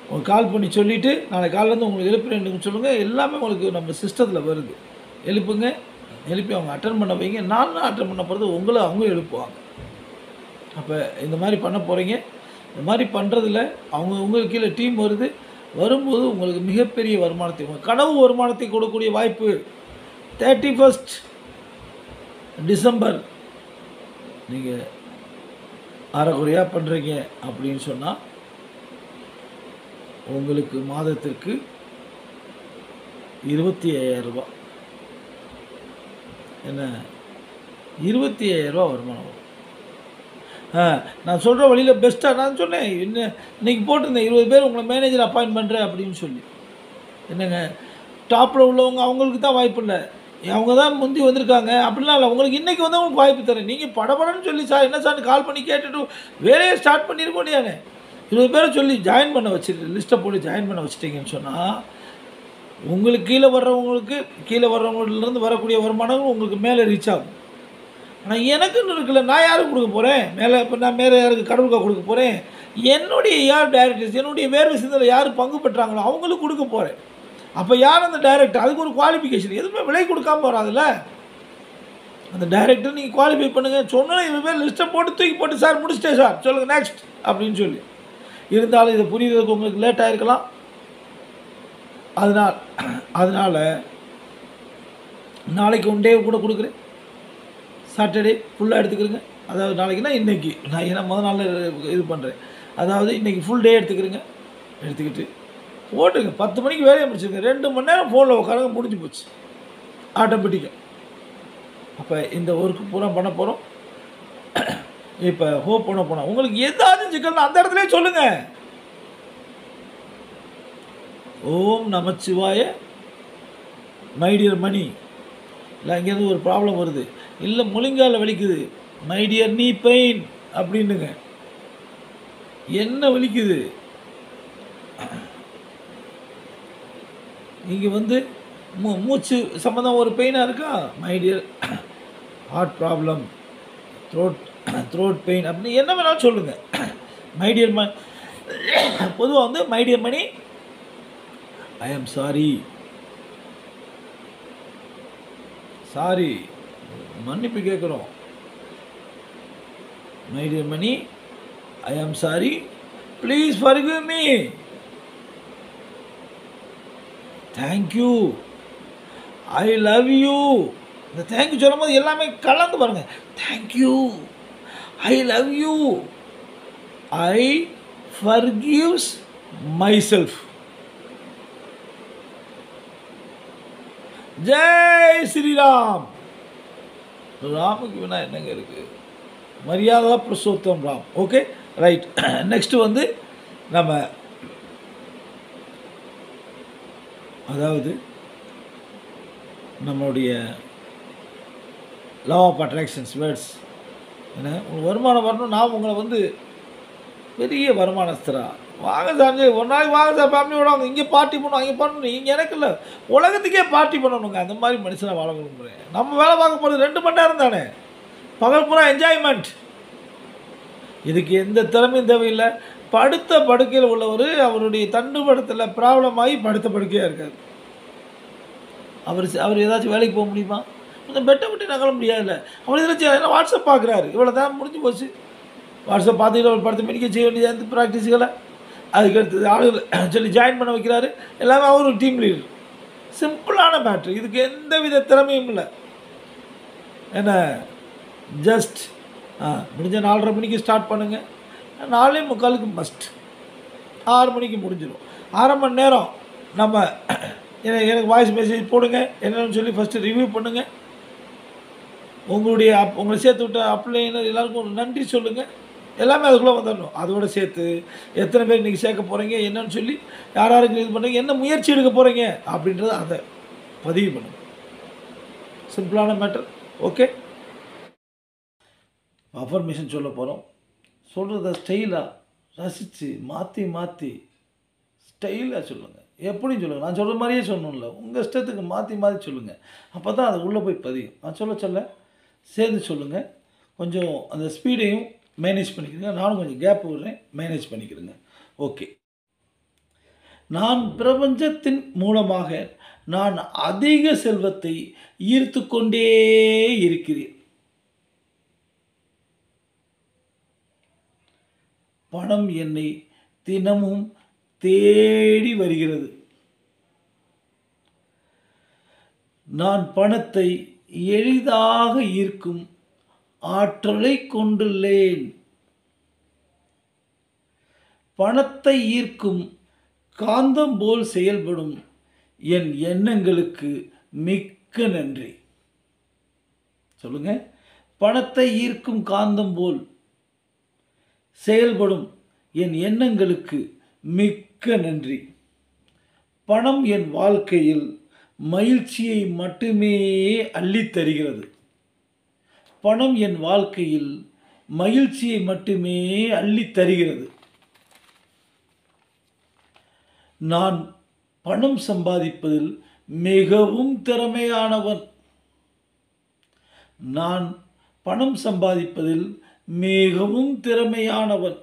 உங்களுக்கு கால் பண்ணி சொல்லிவிட்டு நாளைக்கு காலிலேருந்து உங்களுக்கு எழுப்புறேன்னு சொல்லுங்கள். எல்லாமே உங்களுக்கு நம்ம சிஸ்டத்தில் வருது. எழுப்புங்க, எழுப்பி அவங்க அட்டன் பண்ண வைங்க. நான் அட்டன் பண்ண போகிறது உங்களை அவங்க எழுப்புவாங்க. அப்போ இந்த மாதிரி பண்ண போகிறீங்க. இந்த மாதிரி பண்ணுறதில் உங்களுக்கு கீழே டீம் வரும்போது உங்களுக்கு மிகப்பெரிய வருமானத்தை, உங்கள் கனவு வருமானத்தை கொடுக்கக்கூடிய வாய்ப்பு. 31 டிசம்பர் நீங்கள் அரைக்குறையாக பண்ணுறீங்க அப்படின்னு சொன்னால் உங்களுக்கு மாதத்திற்கு 25,000 ரூபா. என்ன 25,000 ரூபா வருமானம் வரும். நான் சொல்கிற வழியில் பெஸ்ட்டாக நான் சொன்னேன். இன்றைக்கி போட்டிருந்தேன் 20 பேர் உங்களை மேனேஜர் அப்பாயின்ட் பண்ணுறேன் அப்படின்னு சொல்லி. என்னங்க டாப்பில் உள்ளவங்க அவங்களுக்கு தான் வாய்ப்பு இல்லை, அவங்க தான் முந்தி வந்திருக்காங்க அப்படிலாம் இல்லை. உங்களுக்கு இன்றைக்கி வந்து உங்களுக்கு வாய்ப்பு தரேன். நீங்கள் படபடன்னு சொல்லி சார் என்ன சார்னு கால் பண்ணி கேட்டுட்டு வேலையை ஸ்டார்ட் பண்ணியிருக்க முடியாது. 20 பேரை சொல்லி ஜாயின் பண்ண வச்சுட்டு லிஸ்ட்டை போட்டு ஜாயின் பண்ண வச்சுட்டிங்கன்னு சொன்னால் உங்களுக்கு கீழே வர்றவங்கலேருந்து வரக்கூடிய வருமானங்கள் உங்களுக்கு மேலே ரீச் ஆகும். ஆனால் எனக்குன்னு இருக்குல்ல, நான் யாருக்கு கொடுக்க போகிறேன் மேலே? இப்போ நான் மேலே யாருக்கு கடவுளுக்காக கொடுக்க போகிறேன்? என்னுடைய யார் டைரக்டர்ஸ், என்னுடைய வேர்வை சிந்தனையில் யார் பங்கு பெற்றாங்களோ அவங்களுக்கு கொடுக்க போகிறேன். அப்போ யார் அந்த டைரக்டர், அதுக்கு ஒரு குவாலிஃபிகேஷன், எதுவுமே விலை கொடுக்காம வராதுல்ல. அந்த டைரக்டர் நீங்கள் குவாலிஃபை பண்ணுங்கள். சொன்னால் இவன் பேர் லிஸ்ட்டை போட்டு தூக்கி போட்டு சார் முடிச்சிட்டேன் சார் சொல்லுங்கள் நெக்ஸ்ட் அப்படின்னு சொல்லி. இருந்தாலும் இதை புரியுறதுக்கு உங்களுக்கு லேட் ஆகிருக்கலாம். அதனால் நாளைக்கு ஒன் டே கூட கொடுக்குறேன். சாட்டர்டே ஃபுல்லாக எடுத்துக்கிறேங்க. அதாவது நாளைக்குன்னா இன்றைக்கி நான் ஏன்னா முதல் நாளில் இது பண்ணுறேன். அதாவது இன்றைக்கி ஃபுல் டே எடுத்துக்கிறேங்க. எடுத்துக்கிட்டு போட்டுங்க 10 மணிக்கு வேலையை முடிச்சுருங்க. 2 மணி நேரம் ஃபோனில் உட்காருங்க, முடிஞ்சு போச்சு ஆட்டோமேட்டிக்காக. அப்போ இந்த ஒர்க்கு பூரா பண்ண போகிறோம். இப்போ ஹோப் பண்ண போனால் உங்களுக்கு ஏதாச்சும் சிக்கல்னா அந்த இடத்துலேயே சொல்லுங்கள். ஓம் நமச்சிவாய மை டியர் மணி. இல்லை அங்கேருந்து ஒரு ப்ராப்ளம் வருது, இல்லை முழங்கால வலிக்குது, மை டியர் நீ பெயின் அப்படின்னுங்க. என்ன வலிக்குது? இங்கே வந்து மூச்சு சம்மந்தம் ஒரு பெயினாக இருக்கா, my dear heart problem, throat pain அப்படின்னு என்ன வேணாலும் சொல்லுங்கள். மை டியர் பொதுவாக வந்து my dear Mani I am sorry மன்னிப்பு கேட்குறோம். My dear Mani I am sorry, please forgive me, thank you, I love you. இந்த தேங்க்யூ சொல்லும் போது எல்லாமே கலந்து பாருங்கள். Thank you, I love you, I forgives myself. Jai Shriram. ராமுக்கு வேணா என்னங்க இருக்குது, மரியாதை Purushottam Ram. Okay right. Next வந்து நம்ம அதாவது நம்மளுடைய லா ஆஃப் அட்ராக்ஷன்ஸ் வேர்ட்ஸ் என்ன, உங்களுக்கு வருமானம் வரணும். நான் உங்களை வந்து பெரிய வருமானஸ்தரா வாங்க சார், ஒரு நாளைக்கு வாங்க சார் ஃபேமிலியோட வாங்க, இங்கே பார்ட்டி பண்ணுவோம், அங்கே பண்ணணும். இங்கே எனக்கு இல்லை, உலகத்துக்கே பார்ட்டி பண்ணணுங்க. அந்த மாதிரி மனுஷனாக வாழ விரும்புகிறேன். நம்ம வேலை பார்க்க போகிறது 2 மணி நேரம் தானே, பகல் பூரா என்ஜாய்மெண்ட். இதுக்கு எந்த திறமையும் தேவையில்லை. படுத்த படுக்கையில் உள்ளவர் அவருடைய தண்டுபடத்தில் ப்ராப்ளம் ஆகி படுத்த படுக்கையாக இருக்கார். அவர் ஏதாச்சும் வேலைக்கு போக முடியுமா? இந்த பெட்டை விட்டு நகல முடியாதுல்ல. அவர் ஏதாச்சும் என்ன வாட்ஸ்அப் பார்க்குறாரு, இவ்வளோ தான் முடிஞ்சு போச்சு. வாட்ஸ்அப் பார்த்துக்கிட்டு அவர் படுத்த மணிக்க செய்ய வேண்டியது ப்ராக்டிஸுகளை அதுக்கடுத்து ஆளுகள் சொல்லி ஜாயின் பண்ண வைக்கிறாரு. எல்லாமே அவர் ஒரு டீம் லீடர். சிம்பிளான மேட்ரு, இதுக்கு எந்த வித திறமையும் இல்லை. என்ன ஜஸ்ட் முடிஞ்ச 4:30 மணிக்கு ஸ்டார்ட் பண்ணுங்கள், 4:45 மஸ்ட், 6 மணிக்கு முடிஞ்சிடும். 1/2 மணி நேரம் நம்ம எனக்கு வாய்ஸ் மெசேஜ் போடுங்க, என்னென்னு சொல்லி ஃபஸ்ட்டு ரிவ்யூ பண்ணுங்கள். உங்களை சேர்த்து விட்ட அப்ளைனர் எல்லாருக்கும் ஒரு நன்றி சொல்லுங்கள். எல்லாமே அதுக்குள்ளே வந்துடணும். அதோடு சேர்த்து எத்தனை பேர் இன்றைக்கி சேர்க்க போகிறீங்க, என்னன்னு சொல்லி யாருக்கு இது பண்ணுறீங்க, என்ன முயற்சி எடுக்க போகிறீங்க அப்படின்றத அதை பதிவு பண்ணுங்கள். சிம்பிளான மேட்டர். ஓகே, அஃபர்மேஷன் சொல்ல போகிறோம். சொல்கிறத ஸ்டைலாக ரசித்து மாற்றி ஸ்டைலாக சொல்லுங்கள். எப்படின்னு சொல்லுங்கள். நான் சொல்கிற மாதிரியே சொல்லணும்ல, உங்கள் இஷ்டத்துக்கு மாற்றி சொல்லுங்கள். அப்போ தான் அது உள்ளே போய் பதியும். நான் சொல்ல சேர்ந்து சொல்லுங்கள். கொஞ்சம் அந்த ஸ்பீடையும் மேனேஜ் பண்ணிக்கிறேங்க. நானும் கொஞ்சம் கேப் விடுறேன், மேனேஜ் பண்ணிக்கிறேங்க. ஓகே. நான் பிரபஞ்சத்தின் மூலமாக நான் அதிக செல்வத்தை ஈர்த்து கொண்டே இருக்கிறேன். பணம் என்னை தினமும் தேடி வருகிறது. நான் பணத்தை எளிதாக ஈர்க்கும் ஆற்றலை கொண்டுள்ளேன். பணத்தை ஈர்க்கும் காந்தம் போல் செயல்படும் என் எண்ணங்களுக்கு மிக்க நன்றி. சொல்லுங்க. பணத்தை ஈர்க்கும் காந்தம் போல் செயல்படும் என் எண்ணங்களுக்கு மிக்க நன்றி. பணம் என் வாழ்க்கையில் மகிழ்ச்சியை மட்டுமே அள்ளித் தருகிறது. பணம் என் வாழ்க்கையில் மகிழ்ச்சியை மட்டுமே அள்ளித் தருகிறது. நான் பணம் சம்பாதிப்பதில் மிகவும் திறமையானவன். நான் பணம் சம்பாதிப்பதில் மிகவும் திறமையானவன்.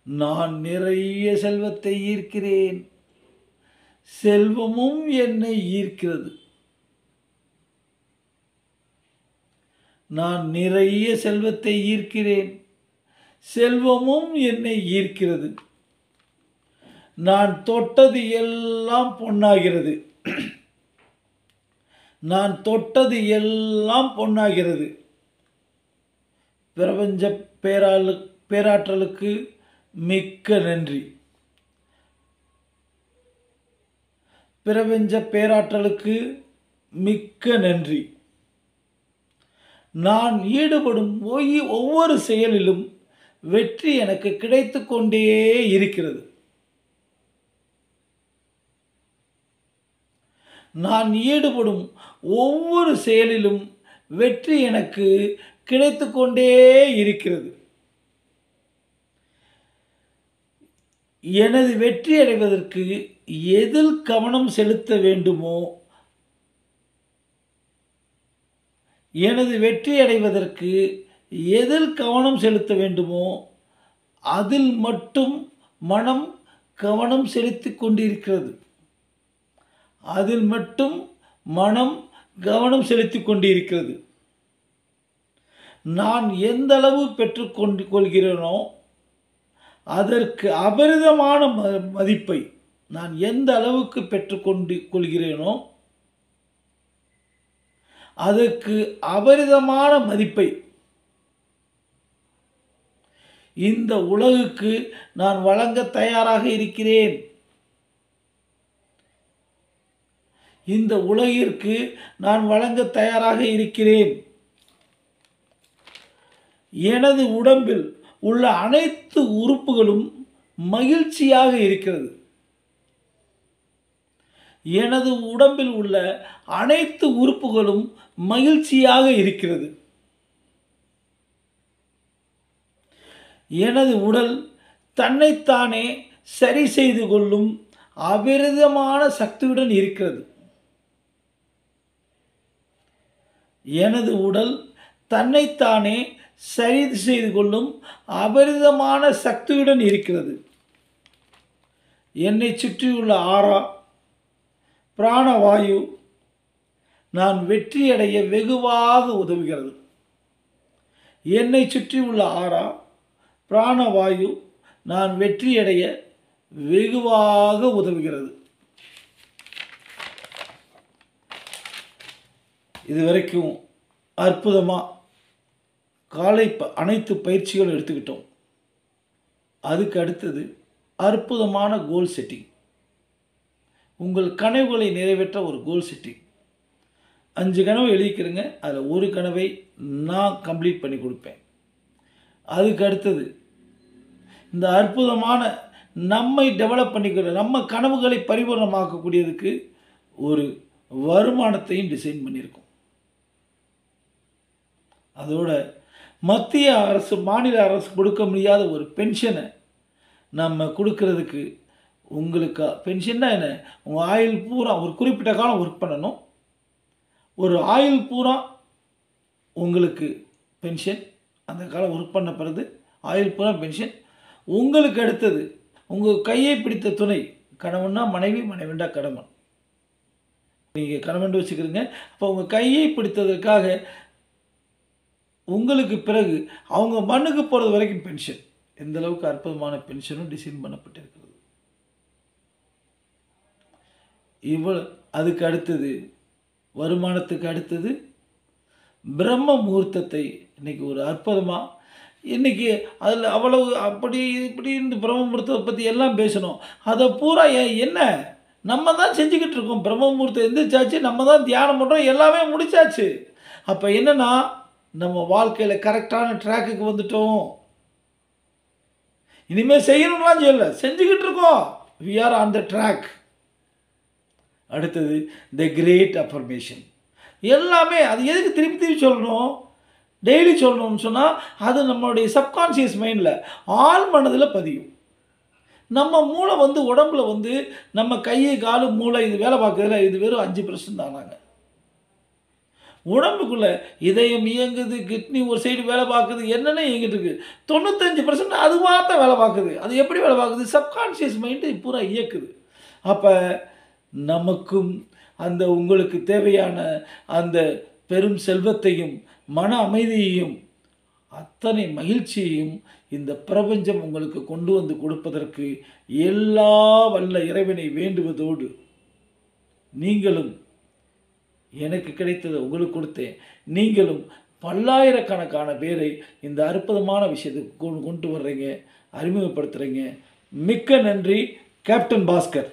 நான் நிறைய செல்வத்தை ஈர்க்கிறேன், செல்வமும் என்னை ஈர்க்கிறது. நான் நிறைய செல்வத்தை ஈர்க்கிறேன், செல்வமும் என்னை ஈர்க்கிறது. நான் தொட்டது எல்லாம் பொன்னாகிறது, நான் தொட்டது எல்லாம் பொன்னாகிறது. பிரபஞ்ச பேராற்றலுக்கு மிக்க நன்றி. பிரபஞ்ச பேராற்றலுக்கு மிக்க நன்றி. நான் ஈடுபடும் ஒவ்வொரு செயலிலும் வெற்றி எனக்கு கிடைத்து கொண்டே இருக்கிறது. நான் ஈடுபடும் ஒவ்வொரு செயலிலும் வெற்றி எனக்கு கிடைத்து கொண்டே இருக்கிறது. எனது வெற்றி அடைவதற்கு எதில் கவனம் செலுத்த வேண்டுமோ, எனது வெற்றி அடைவதற்கு எதில் கவனம் செலுத்த வேண்டுமோ அதில் மட்டும் மனம் கவனம் செலுத்தி கொண்டிருக்கிறது. அதில் மட்டும் மனம் கவனம் செலுத்தி கொண்டிருக்கிறது. நான் எந்த அளவு பெற்றுக்கொண்டு கொள்கிறேனோ அதற்கு அபரிதமான மதிப்பை, நான் எந்த அளவுக்கு பெற்றுக்கொண்டு கொள்கிறேனோ அதற்கு அபரிதமான மதிப்பை இந்த உலகுக்கு நான் வழங்க தயாராக இருக்கிறேன். இந்த உலகிற்கு நான் வழங்க தயாராக இருக்கிறேன். எனது உடம்பில் உள்ள அனைத்து உறுப்புகளும் மகிழ்ச்சியாக இருக்கிறது. எனது உடம்பில் உள்ள அனைத்து உறுப்புகளும் மகிழ்ச்சியாக இருக்கிறது. எனது உடல் தன்னைத்தானே சரி செய்து கொள்ளும் அபரிதமான சக்தியுடன் இருக்கிறது. எனது உடல் தன்னைத்தானே சரி செய்து கொள்ளும் அபரிதமான சக்தியுடன் இருக்கிறது. என்னை சுற்றியுள்ள ஆறா பிராணவாயு நான் வெற்றியடைய வெகுவாக உதவுகிறது. என்னை சுற்றியுள்ள ஆறா பிராணவாயு நான் வெற்றியடைய வெகுவாக உதவுகிறது. இதுவரைக்கும் அற்புதமாக காலை அனைத்து பயிற்சிகளும் எடுத்துக்கிட்டோம். அதுக்கு அடுத்தது அற்புதமான கோல் செட்டிங். உங்கள் கனவுகளை நிறைவேற்ற ஒரு கோல் செட்டிங். 5 கனவு எழுதிக்கிறேங்க. அதில் ஒரு கனவை நான் கம்ப்ளீட் பண்ணி கொடுப்பேன். அதுக்கு அடுத்தது இந்த அற்புதமான நம்மை டெவலப் பண்ணிக்கிற நம்ம கனவுகளை பரிபூர்ணமாக்கக்கூடியதுக்கு ஒரு வருமானத்தையும் டிசைன் பண்ணியிருக்கோம். அதோட மத்திய அரசு மாநில அரசு கொடுக்க முடியாத ஒரு பென்ஷனை நம்ம கொடுக்கறதுக்கு, உங்களுக்கு பென்ஷன்னா என்ன, உங்கள் ஆயுள் பூரா ஒரு குறிப்பிட்ட காலம் ஒர்க் பண்ணணும், ஒரு ஆயுள் பூரா உங்களுக்கு பென்ஷன். அந்த காலம் ஒர்க் பண்ண பிறகு ஆயுள் பூரா பென்ஷன். உங்களுக்கு அடுத்தது உங்கள் கையை பிடித்த துணை, கணவன்னா மனைவி, மனைவிண்டா கணவன், நீங்கள் கணவன் வச்சுக்கிறீங்க. அப்போ உங்கள் கையை பிடித்ததற்காக உங்களுக்கு பிறகு அவங்க மண்ணுக்கு போகிறது வரைக்கும் பென்ஷன். எந்த அளவுக்கு அற்புதமான பென்ஷனும் டிசைன் பண்ணப்பட்டிருக்கிறது. அதுக்கு அடுத்தது வருமானத்துக்கு அடுத்தது பிரம்ம முகூர்த்தத்தை இன்றைக்கி ஒரு அற்புதமாக, இன்றைக்கி அதில் அவ்வளவு அப்படி இப்படி இந்த பிரம்ம முகூர்த்தத்தை பற்றி எல்லாம் பேசணும். அதை பூரா என்ன நம்ம தான் செஞ்சுக்கிட்டு இருக்கோம். பிரம்ம முகூர்த்தம் எந்திரிச்சாச்சு, நம்ம தான் தியானம் பண்ணுறோம், எல்லாமே முடிச்சாச்சு. அப்போ என்னென்னா நம்ம வாழ்க்கையில் கரெக்டான ட்ராக்குக்கு வந்துட்டோம். இனிமேல் செய்யணும்லாம் செய்யலை, செஞ்சுக்கிட்டு இருக்கோம். We are on the track. அடுத்தது த கிரேட் அஃபர்மேஷன். எல்லாமே அது எதுக்கு திருப்பி திருப்பி சொல்லணும், டெய்லி சொல்லணும்னு சொன்னால் அது நம்மளுடைய சப்கான்ஷியஸ் மைண்டில் ஆழ் மனதில் பதியும். நம்ம மூளை உடம்புல நம்ம கை காலு மூளை இது வேலை பார்க்குறதுல இது வெறும் 5% தானாங்க. உடம்புக்குள்ளே இதயம் இயங்குது, கிட்னி ஒரு சைடு வேலை பார்க்குது, என்னென்ன இயங்கிட்டு இருக்குது. 95% அதுவாக தான் வேலை பார்க்குது. அது எப்படி வேலை பார்க்குது? சப்கான்ஷியஸ் மைண்டு பூரா இயக்குது. அப்போ நமக்கும் அந்த உங்களுக்கு தேவையான அந்த பெரும் செல்வத்தையும் மன அமைதியையும் அத்தனை மகிழ்ச்சியையும் இந்த பிரபஞ்சம் உங்களுக்கு கொண்டு வந்து கொடுப்பதற்கு எல்லா வல்ல இறைவனை வேண்டுவதோடு நீங்களும் எனக்கு கிடைத்ததை உங்களுக்கு கொடுத்தேன். நீங்களும் பல்லாயிரக்கணக்கான பேரை இந்த அற்புதமான விஷயத்துக்கு கொண்டு வர்றீங்க, அறிமுகப்படுத்துகிறீங்க. மிக்க நன்றி கேப்டன் பாஸ்கர்.